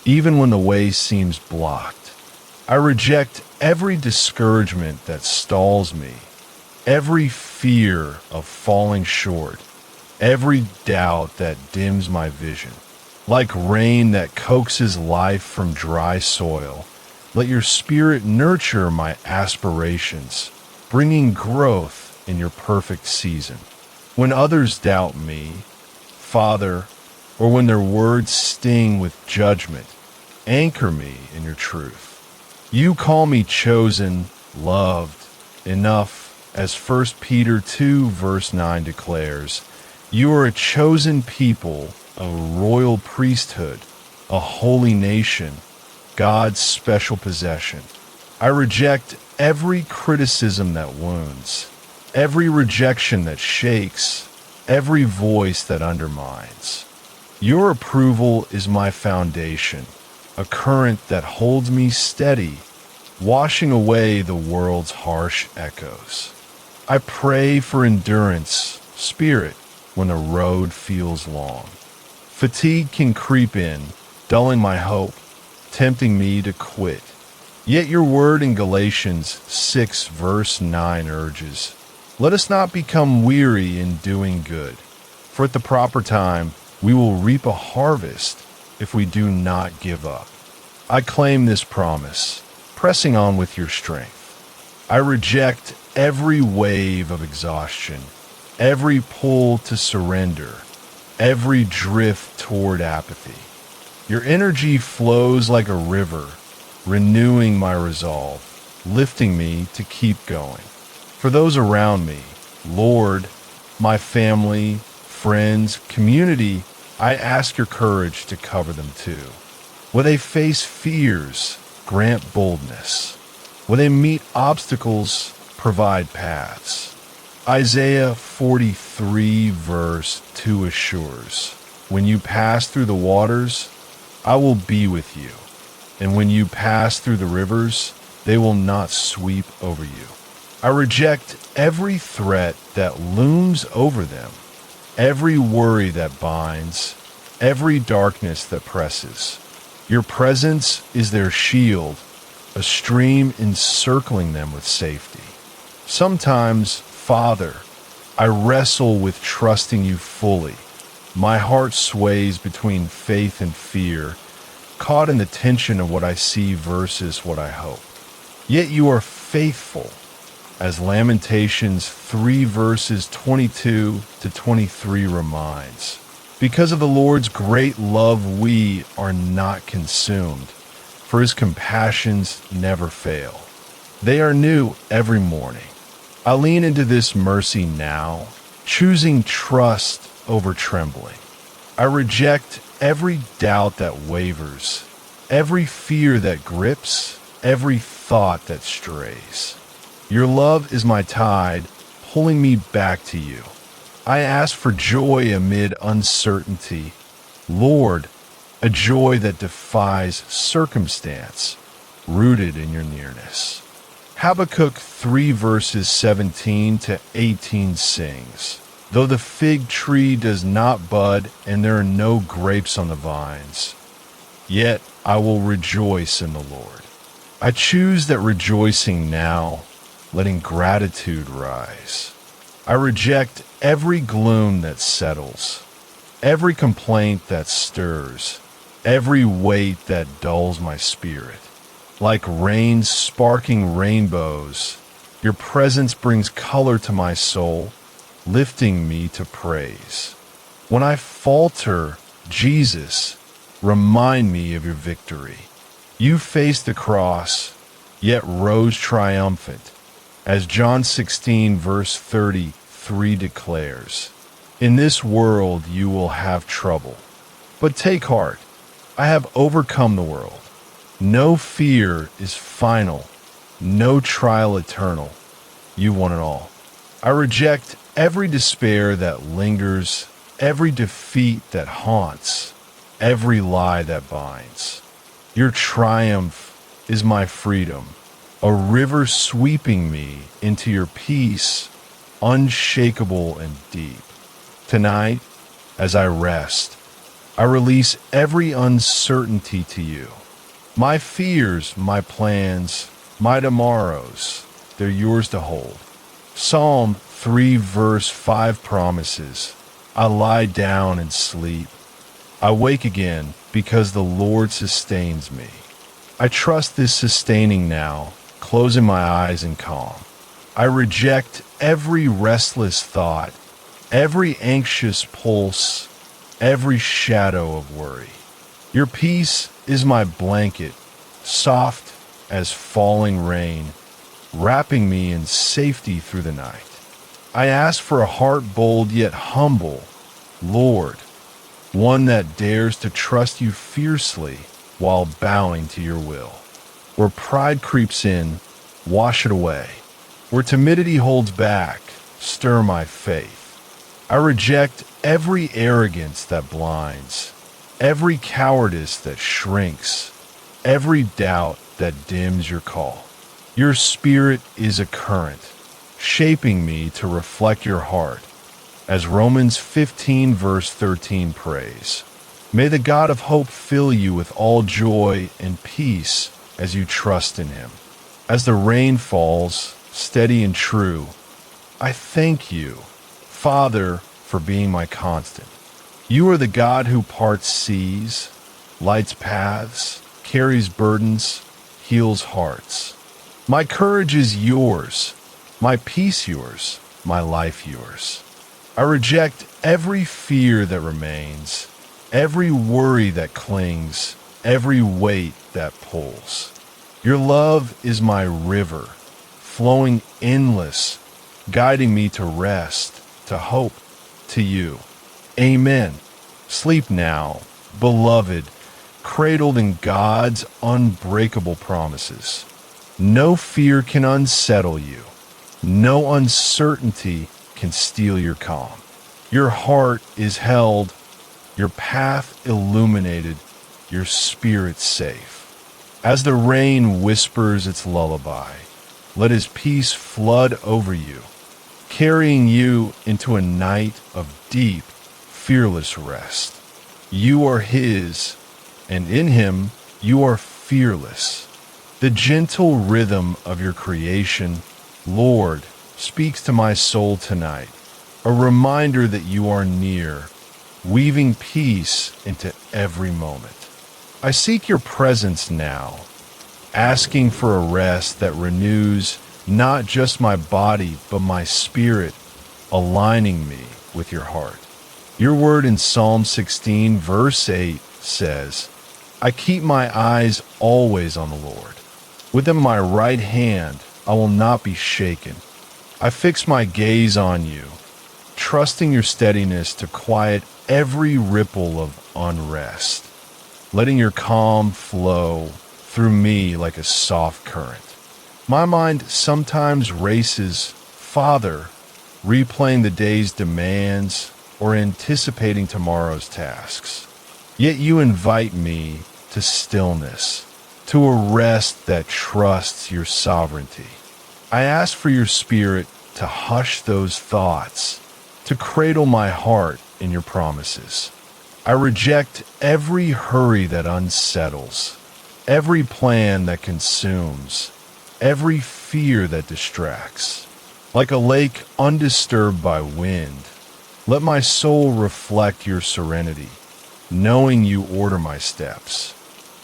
Speaker 1: even when the way seems blocked. I reject every discouragement that stalls me, every fear of falling short, every doubt that dims my vision. Like rain that coaxes life from dry soil, let your spirit nurture my aspirations, bringing growth in your perfect season. When others doubt me, Father, or when their words sting with judgment, anchor me in your truth. You call me chosen, loved, enough, as 1 Peter 2 verse 9 declares. You are a chosen people, a royal priesthood, a holy nation, God's special possession. I reject every criticism that wounds, every rejection that shakes, every voice that undermines. Your approval is my foundation, a current that holds me steady, washing away the world's harsh echoes. I pray for endurance, Spirit, when the road feels long. Fatigue can creep in, dulling my hope, tempting me to quit. Yet your word in Galatians 6 verse 9 urges, let us not become weary in doing good, for at the proper time we will reap a harvest if we do not give up. I claim this promise, pressing on with your strength. I reject every wave of exhaustion, every pull to surrender, every drift toward apathy. Your energy flows like a river, renewing my resolve, lifting me to keep going. For those around me, Lord, my family, friends, community, I ask your courage to cover them too. When they face fears, grant boldness. When they meet obstacles, provide paths. Isaiah 43 verse 2 assures, when you pass through the waters, I will be with you. And when you pass through the rivers, they will not sweep over you. I reject every threat that looms over them, every worry that binds, every darkness that presses. Your presence is their shield, a stream encircling them with safety. Sometimes, Father, I wrestle with trusting you fully. My heart sways between faith and fear, caught in the tension of what I see versus what I hope. Yet you are faithful, as Lamentations 3 verses 22 to 23 reminds. Because of the Lord's great love, we are not consumed, for his compassions never fail. They are new every morning. I lean into this mercy now, choosing trust over trembling. I reject every doubt that wavers, every fear that grips, every thought that strays. Your love is my tide, pulling me back to you. I ask for joy amid uncertainty. Lord, a joy that defies circumstance, rooted in your nearness. Habakkuk 3 verses 17 to 18 sings, though the fig tree does not bud and there are no grapes on the vines, yet I will rejoice in the Lord. I choose that rejoicing now, letting gratitude rise. I reject every gloom that settles, every complaint that stirs, every weight that dulls my spirit. Like rain sparking rainbows, your presence brings color to my soul, lifting me to praise. When I falter, Jesus, remind me of your victory. You faced the cross, yet rose triumphant, as John 16 verse 33 declares. In this world you will have trouble, but take heart, I have overcome the world. No fear is final, no trial eternal. You won it all. I reject every despair that lingers, every defeat that haunts, every lie that binds. Your triumph is my freedom, a river sweeping me into your peace, unshakable and deep. Tonight, as I rest, I release every uncertainty to you. My fears, my plans, my tomorrows, they're yours to hold. Psalm 3 verse 5 promises, I lie down and sleep. I wake again because the Lord sustains me. I trust this sustaining now, closing my eyes in calm. I reject every restless thought, every anxious pulse, every shadow of worry. Your peace is my blanket, soft as falling rain, wrapping me in safety through the night. I ask for a heart bold yet humble, Lord, one that dares to trust you fiercely while bowing to your will. Where pride creeps in, wash it away. Where timidity holds back, stir my faith. I reject every arrogance that blinds, every cowardice that shrinks, every doubt that dims your call. Your spirit is a current, shaping me to reflect your heart. As Romans 15 verse 13 prays, may the God of hope fill you with all joy and peace as you trust in him. As the rain falls, steady and true, I thank you, Father, for being my constant. You are the God who parts seas, lights paths, carries burdens, heals hearts. My courage is yours, my peace yours, my life yours. I reject every fear that remains, every worry that clings, every weight that pulls. Your love is my river, flowing endless, guiding me to rest, to hope, to you. Amen. Sleep now, beloved, cradled in God's unbreakable promises. No fear can unsettle you. No uncertainty can steal your calm. Your heart is held, your path illuminated, your spirit safe. As the rain whispers its lullaby, let his peace flood over you, carrying you into a night of deep, fearless rest. You are his, and in him you are fearless. The gentle rhythm of your creation, Lord, speaks to my soul tonight, a reminder that you are near, weaving peace into every moment. I seek your presence now, asking for a rest that renews not just my body, but my spirit, aligning me with your heart. Your word in Psalm 16, verse 8 says, I keep my eyes always on the Lord. Within my right hand, I will not be shaken. I fix my gaze on you, trusting your steadiness to quiet every ripple of unrest, letting your calm flow through me like a soft current. My mind sometimes races, Father, replaying the day's demands or anticipating tomorrow's tasks. Yet you invite me to stillness, to a rest that trusts your sovereignty. I ask for your spirit to hush those thoughts, to cradle my heart in your promises. I reject every hurry that unsettles, every plan that consumes, every fear that distracts. Like a lake undisturbed by wind, let my soul reflect your serenity, knowing you order my steps.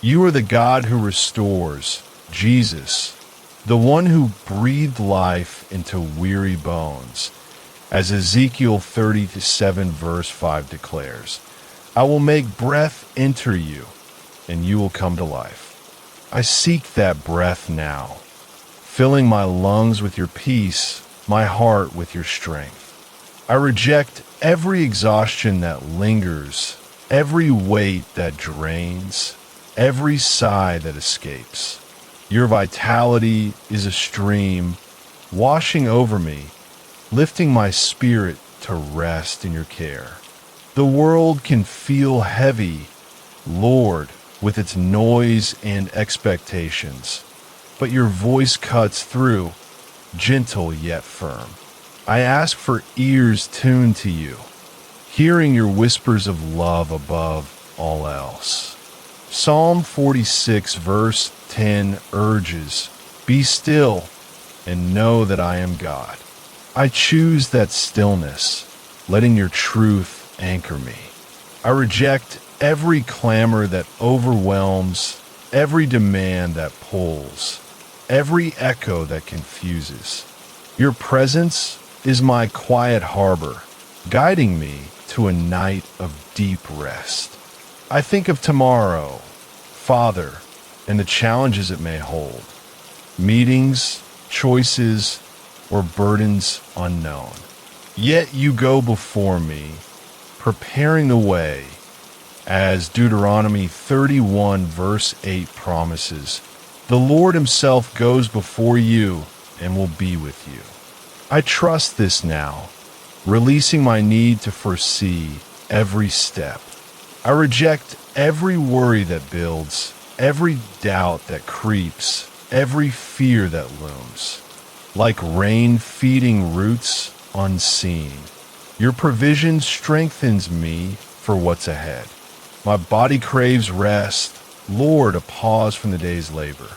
Speaker 1: You are the God who restores, Jesus, the one who breathed life into weary bones. As Ezekiel 37 verse 5 declares, I will make breath enter you, and you will come to life. I seek that breath now, filling my lungs with your peace, my heart with your strength. I reject every exhaustion that lingers, every weight that drains, every sigh that escapes. Your vitality is a stream washing over me, lifting my spirit to rest in your care. The world can feel heavy, Lord, with its noise and expectations, but your voice cuts through, gentle yet firm. I ask for ears tuned to you, hearing your whispers of love above all else. Psalm 46 verse 10 urges, be still and know that I am God. I choose that stillness, letting your truth anchor me. I reject every clamor that overwhelms, every demand that pulls, every echo that confuses. Your presence is my quiet harbor, guiding me to a night of deep rest. I think of tomorrow, Father, and the challenges it may hold, meetings, choices, or burdens unknown. Yet you go before me, preparing the way, as Deuteronomy 31 verse 8 promises, the Lord himself goes before you and will be with you. I trust this now, releasing my need to foresee every step. I reject every worry that builds, every doubt that creeps, every fear that looms. Like rain feeding roots unseen, your provision strengthens me for what's ahead. My body craves rest, Lord, a pause from the day's labor.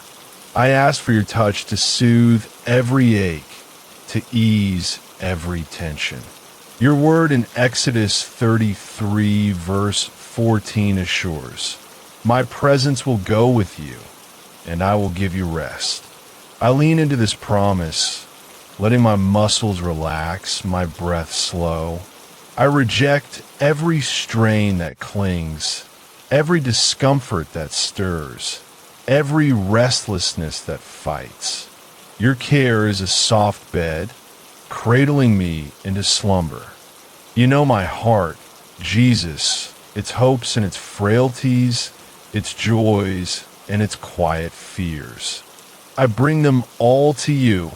Speaker 1: I ask for your touch to soothe every ache, to ease every tension. Your word in Exodus 33 verse 14 assures, my presence will go with you, and I will give you rest. I lean into this promise, letting my muscles relax, my breath slow. I reject every strain that clings, every discomfort that stirs, every restlessness that fights. Your care is a soft bed, cradling me into slumber. You know my heart, Jesus, its hopes and its frailties, its joys and its quiet fears. I bring them all to you,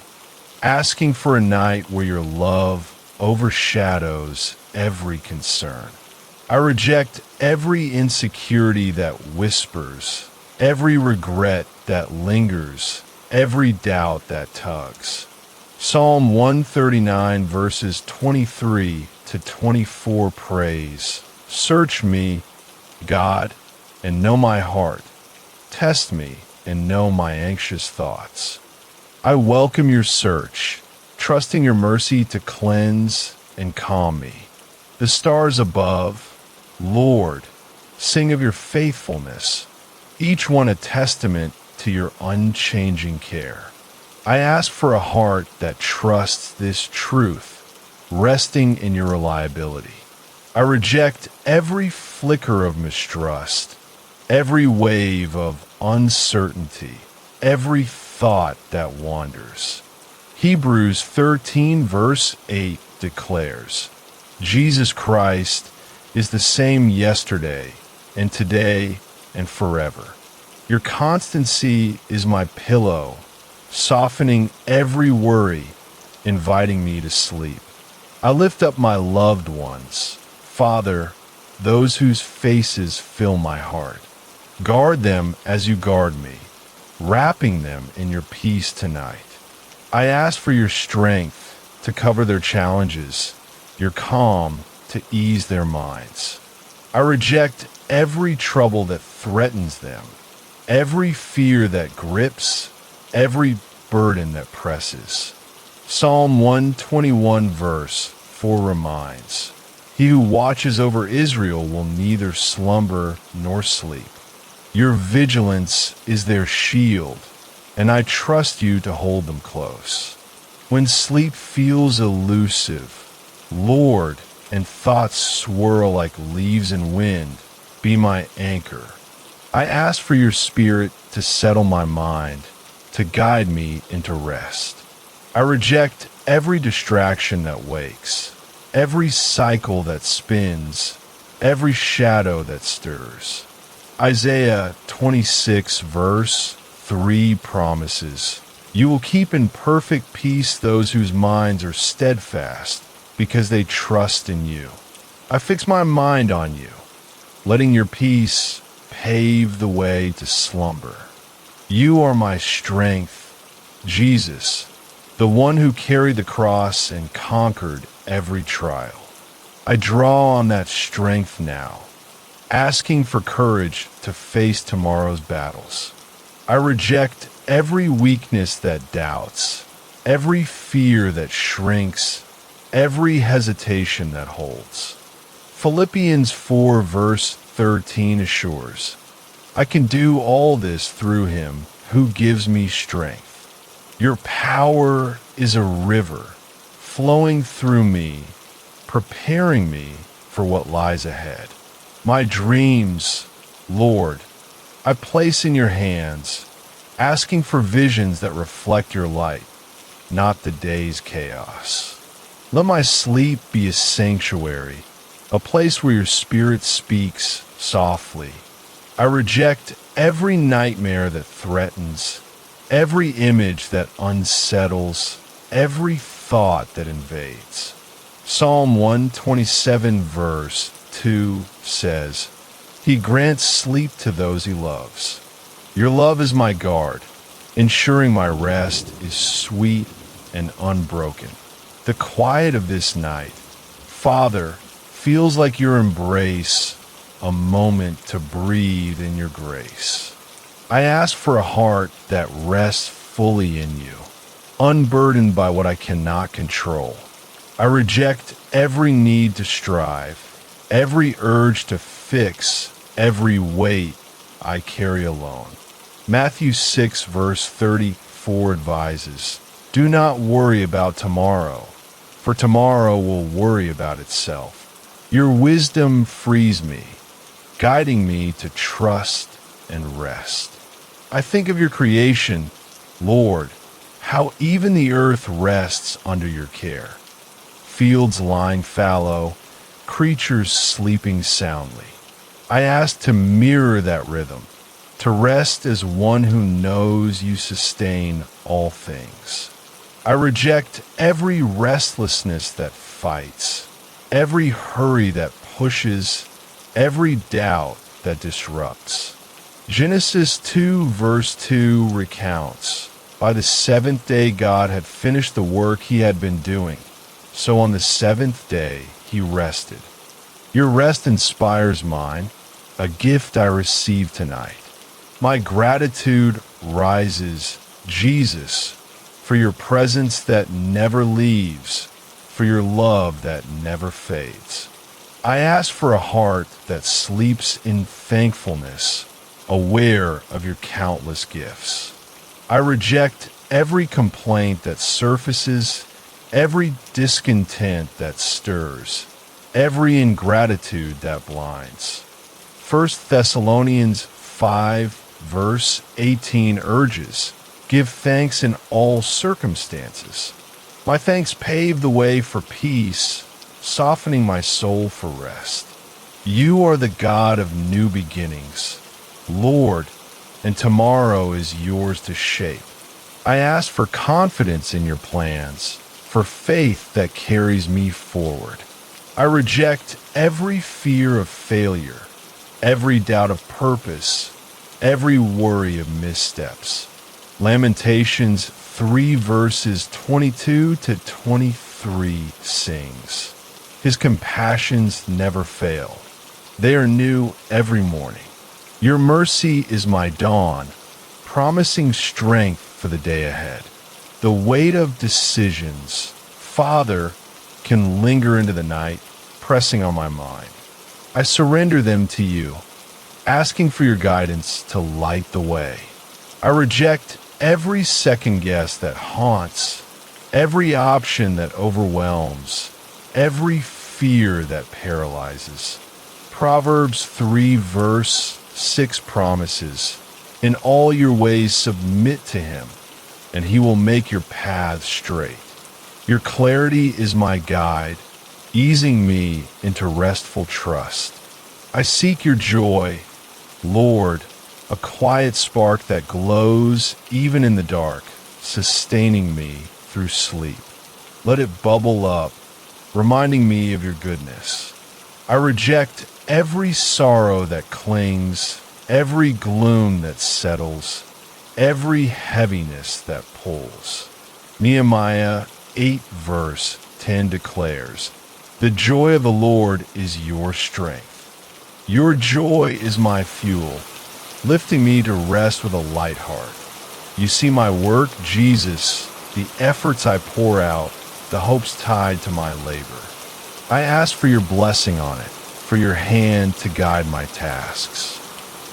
Speaker 1: asking for a night where your love overshadows every concern. I reject every insecurity that whispers, every regret that lingers, every doubt that tugs. Psalm 139 verses 23 to 24 prays, search me, God, and know my heart. Test me and know my anxious thoughts. I welcome your search, trusting your mercy to cleanse and calm me. The stars above, Lord, sing of your faithfulness, each one a testament to your unchanging care. I ask for a heart that trusts this truth, resting in your reliability. I reject every flicker of mistrust, every wave of uncertainty, every thought that wanders. Hebrews 13 verse 8 declares, Jesus Christ is the same yesterday and today and forever. Your constancy is my pillow, softening every worry, inviting me to sleep. I lift up my loved ones, Father, those whose faces fill my heart. Guard them as you guard me, wrapping them in your peace tonight. I ask for your strength to cover their challenges, your calm to ease their minds. I reject every trouble that threatens them, every fear that grips, every burden that presses. Psalm 121 verse 4 reminds, "He who watches over Israel will neither slumber nor sleep. Your vigilance is their shield, and I trust you to hold them close." When sleep feels elusive, Lord, and thoughts swirl like leaves in wind, be my anchor. I ask for your spirit to settle my mind, to guide me into rest. I reject every distraction that wakes, every cycle that spins, every shadow that stirs. Isaiah 26 verse 3 promises, "You will keep in perfect peace those whose minds are steadfast, because they trust in you." I fix my mind on you, letting your peace pave the way to slumber. You are my strength, Jesus, the one who carried the cross and conquered every trial. I draw on that strength now, asking for courage to face tomorrow's battles. I reject every weakness that doubts, every fear that shrinks, every hesitation that holds. Philippians 4 verse 13 assures, "I can do all this through him who gives me strength." Your power is a river flowing through me, preparing me for what lies ahead. My dreams, Lord, I place in your hands, asking for visions that reflect your light, not the day's chaos. Let my sleep be a sanctuary, a place where your spirit speaks softly. I reject every nightmare that threatens, every image that unsettles, every thought that invades. Psalm 127 verse 2 says, "He grants sleep to those he loves." Your love is my guard, ensuring my rest is sweet and unbroken. The quiet of this night, Father, feels like your embrace, a moment to breathe in your grace. I ask for a heart that rests fully in you, unburdened by what I cannot control. I reject every need to strive, every urge to fix, every weight I carry alone. Matthew 6 verse 34 advises, "Do not worry about tomorrow, for tomorrow will worry about itself." Your wisdom frees me, guiding me to trust and rest. I think of your creation, Lord, how even the earth rests under your care. Fields lying fallow, creatures sleeping soundly. I ask to mirror that rhythm, to rest as one who knows you sustain all things. I reject every restlessness that fights, every hurry that pushes, every doubt that disrupts. Genesis 2 verse 2 recounts, "By the seventh day God had finished the work he had been doing, so on the seventh day he rested." Your rest inspires mine, a gift I receive tonight. My gratitude rises, Jesus, for your presence that never leaves, for your love that never fades. I ask for a heart that sleeps in thankfulness, aware of your countless gifts. I reject every complaint that surfaces, every discontent that stirs, every ingratitude that blinds. 1 Thessalonians 5 verse 18 urges, "Give thanks in all circumstances." My thanks pave the way for peace, softening my soul for rest. You are the God of new beginnings, Lord, and tomorrow is yours to shape. I ask for confidence in your plans, for faith that carries me forward. I reject every fear of failure, every doubt of purpose, every worry of missteps. Lamentations 3 verses 22 to 23 sings, "His compassions never fail. They are new every morning. Your mercy is my dawn, promising strength for the day ahead. The weight of decisions, Father, can linger into the night, pressing on my mind. I surrender them to you, asking for your guidance to light the way. I reject every second guess that haunts, every option that overwhelms, every fear that paralyzes. Proverbs 3 verse 6 promises, "In all your ways submit to him, and he will make your paths straight." Your clarity is my guide, easing me into restful trust. I seek your joy, Lord, a quiet spark that glows even in the dark, sustaining me through sleep. Let it bubble up, reminding me of your goodness. I reject every sorrow that clings, every gloom that settles, every heaviness that pulls. Nehemiah 8 verse 10 declares, "The joy of the Lord is your strength." Your joy is my fuel, lifting me to rest with a light heart. You see my work, Jesus, the efforts I pour out, the hopes tied to my labor. I ask for your blessing on it, for your hand to guide my tasks.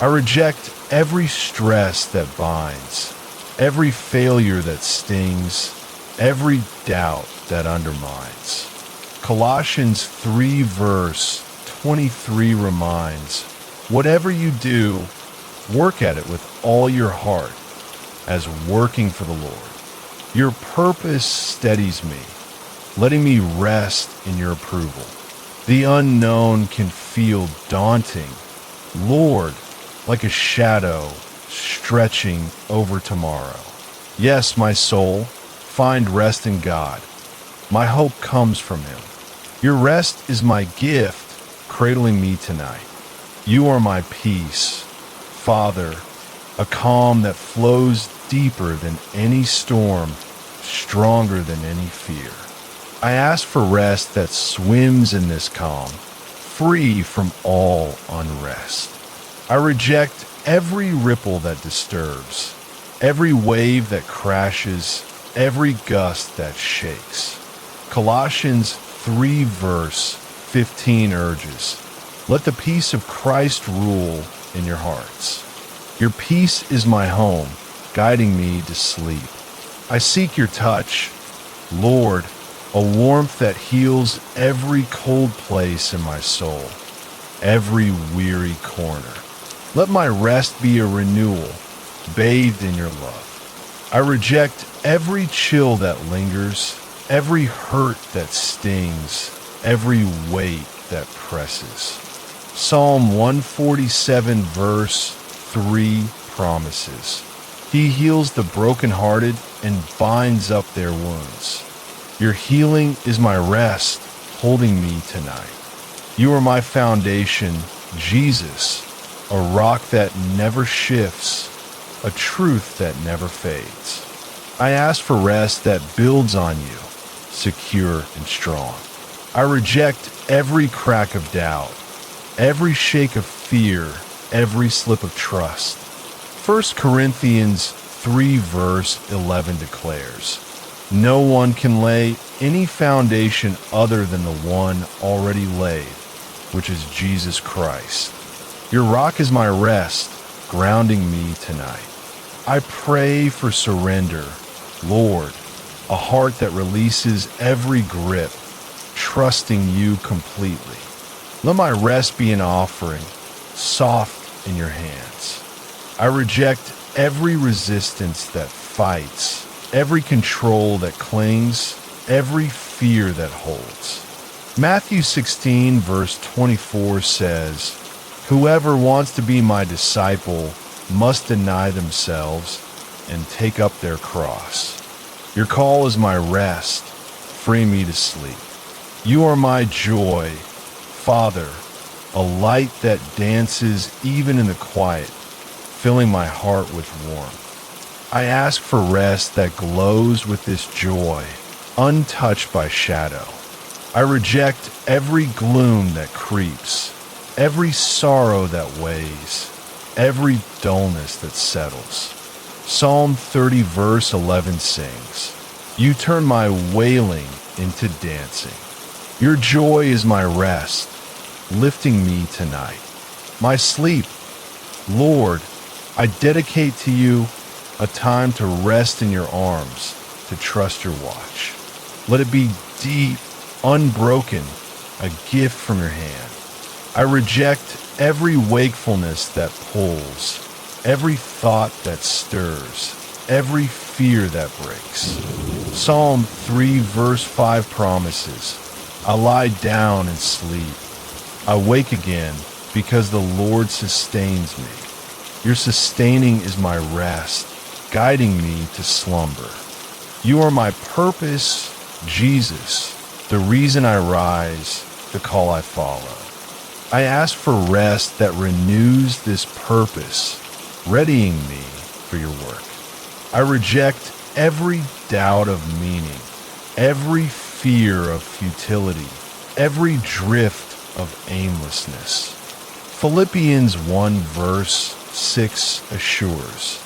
Speaker 1: I reject every stress that binds, every failure that stings, every doubt that undermines. Colossians 3 verse 23 reminds, "Whatever you do, work at it with all your heart, as working for the Lord." Your purpose steadies me, letting me rest in your approval. The unknown can feel daunting, Lord, like a shadow stretching over tomorrow. Yes, my soul, find rest in God. My hope comes from him. Your rest is my gift, cradling me tonight. You are my peace, Father, a calm that flows deeper than any storm, stronger than any fear. I ask for rest that swims in this calm, free from all unrest. I reject every ripple that disturbs, every wave that crashes, every gust that shakes. Colossians 3 verse 15 urges, "Let the peace of Christ rule in your hearts." Your peace is my home, guiding me to sleep. I seek your touch, Lord, a warmth that heals every cold place in my soul, every weary corner. Let my rest be a renewal, bathed in your love. I reject every chill that lingers, every hurt that stings, every weight that presses. Psalm 147 verse 3 promises, "He heals the brokenhearted and binds up their wounds." Your healing is my rest, holding me tonight. You are my foundation, Jesus, a rock that never shifts, a truth that never fades. I ask for rest that builds on you, secure and strong. I reject every crack of doubt, every shake of fear, every slip of trust. 1 Corinthians 3 verse 11 declares, "No one can lay any foundation other than the one already laid, which is Jesus Christ." Your rock is my rest, grounding me tonight. I pray for surrender, Lord, a heart that releases every grip, trusting you completely. Let my rest be an offering, soft in your hands. I reject every resistance that fights, every control that clings, every fear that holds. Matthew 16 verse 24 says, "Whoever wants to be my disciple must deny themselves and take up their cross." Your call is my rest, free me to sleep. You are my joy, Father, a light that dances even in the quiet, filling my heart with warmth. I ask for rest that glows with this joy, untouched by shadow. I reject every gloom that creeps, every sorrow that weighs, every dullness that settles. Psalm 30 verse 11 sings, "You turn my wailing into dancing. Your joy is my rest, lifting me tonight. My sleep, Lord, I dedicate to you a time to rest in your arms, to trust your watch. Let it be deep, unbroken, a gift from your hand. I reject every wakefulness that pulls, every thought that stirs, every fear that breaks." Psalm 3 verse 5 promises, "I lie down and sleep. I wake again because the Lord sustains me. Your sustaining is my rest, guiding me to slumber. You are my purpose, Jesus, the reason I rise, the call I follow. I ask for rest that renews this purpose, readying me for your work. I reject every doubt of meaning, every fear of futility, every drift of aimlessness." Philippians 1 verse 6 assures,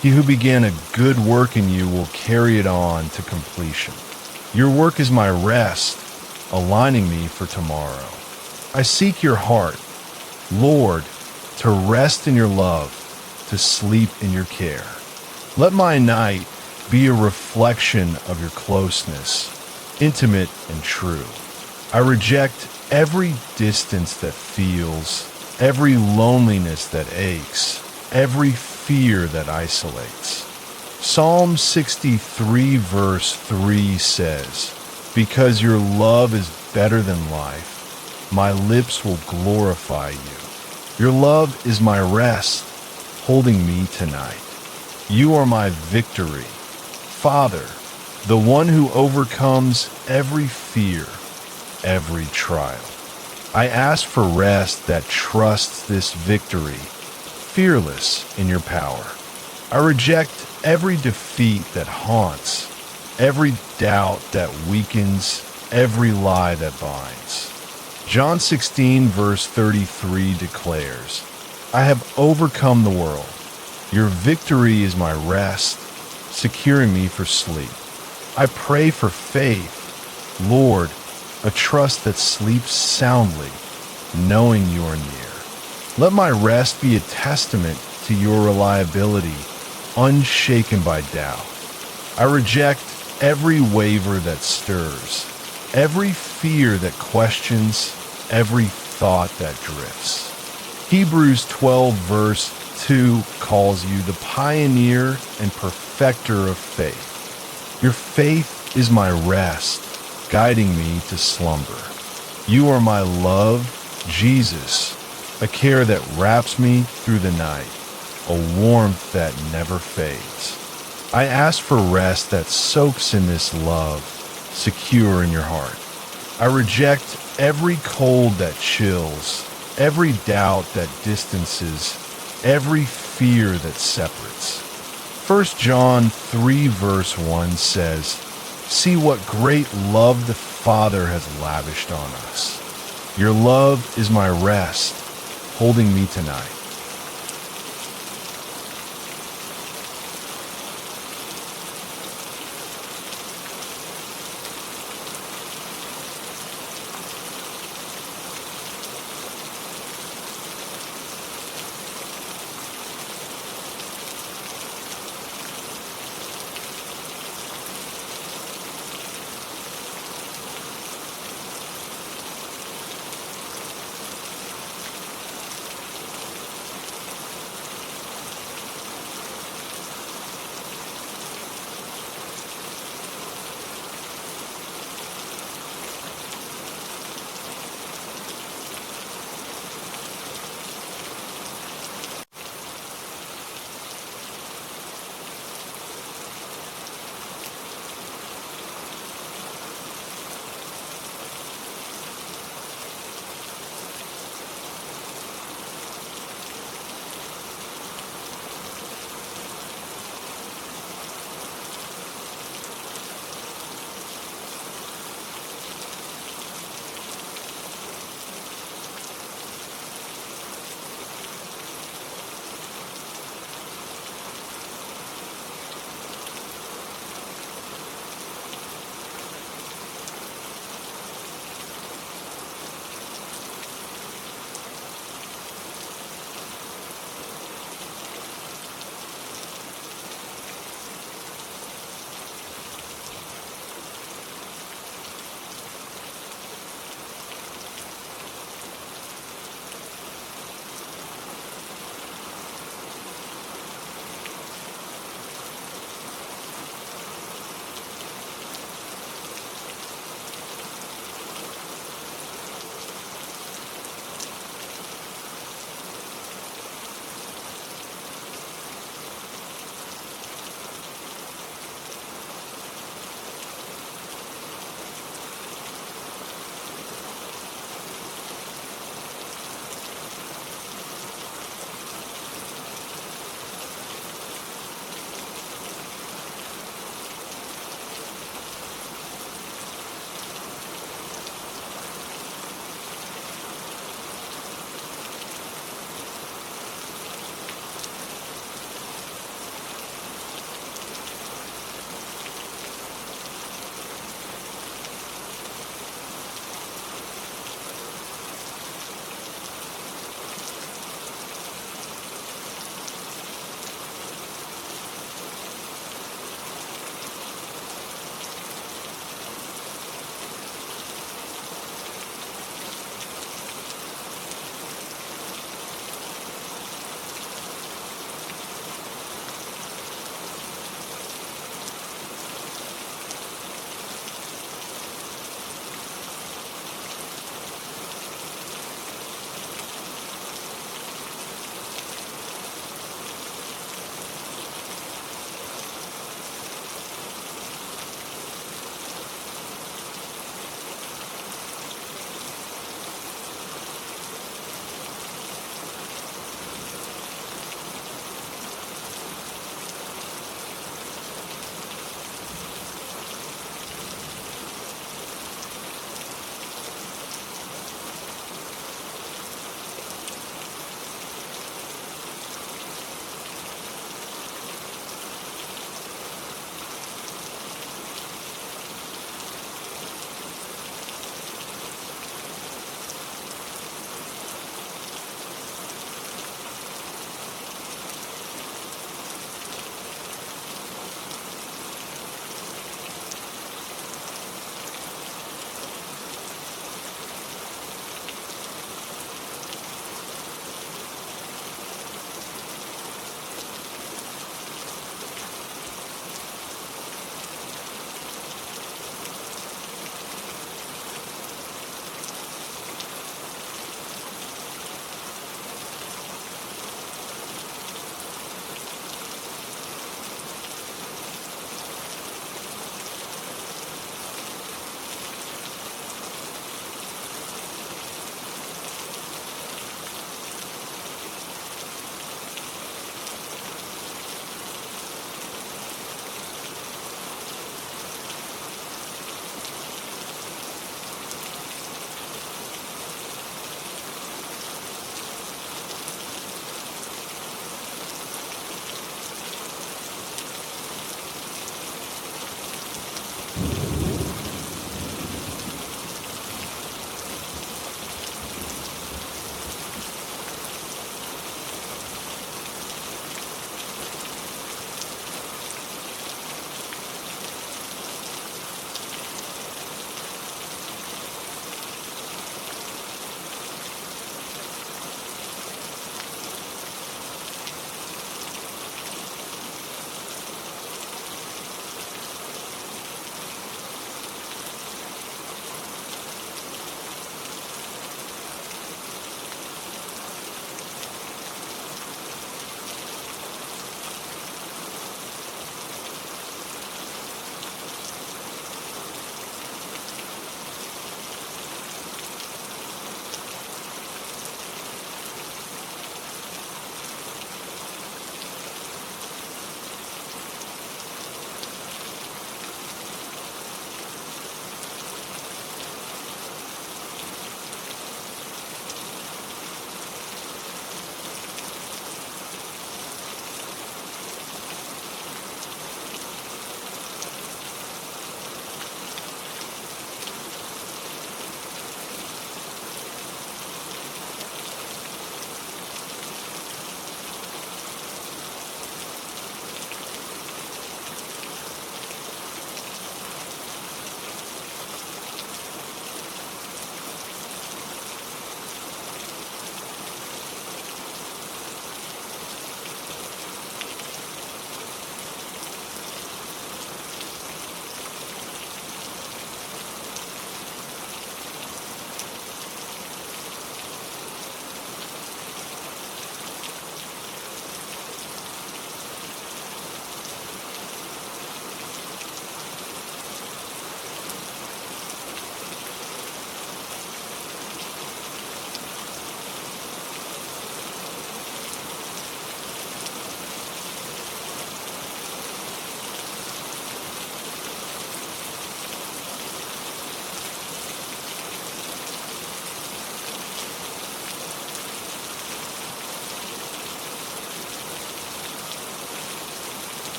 Speaker 1: "He who began a good work in you will carry it on to completion." Your work is my rest, aligning me for tomorrow. I seek your heart, Lord, to rest in your love, to sleep in your care. Let my night be a reflection of your closeness, intimate and true. I reject every distance that feels, every loneliness that aches, every fear that isolates. Psalm 63 verse 3 says, "Because your love is better than life, my lips will glorify you. Your love is my rest, holding me tonight. You are my victory, Father, the one who overcomes every fear, every trial. I ask for rest that trusts this victory, fearless in your power. I reject every defeat that haunts, every doubt that weakens, every lie that binds." John 16 verse 33 declares, "I have overcome the world. Your victory is my rest, securing me for sleep. I pray for faith, Lord, a trust that sleeps soundly, knowing you are near. Let my rest be a testament to your reliability, unshaken by doubt. I reject every waver that stirs, every fear that questions, every thought that drifts." Hebrews 12 verse 2 calls you the pioneer and perfecter of faith. Your faith is my rest, guiding me to slumber. You are my love, Jesus, a care that wraps me through the night, a warmth that never fades. I ask for rest that soaks in this love, secure in your heart. I reject every cold that chills, every doubt that distances, every fear that separates. 1 John 3 verse 1 says, "See what great love the Father has lavished on us. Your love is my rest, holding me tonight.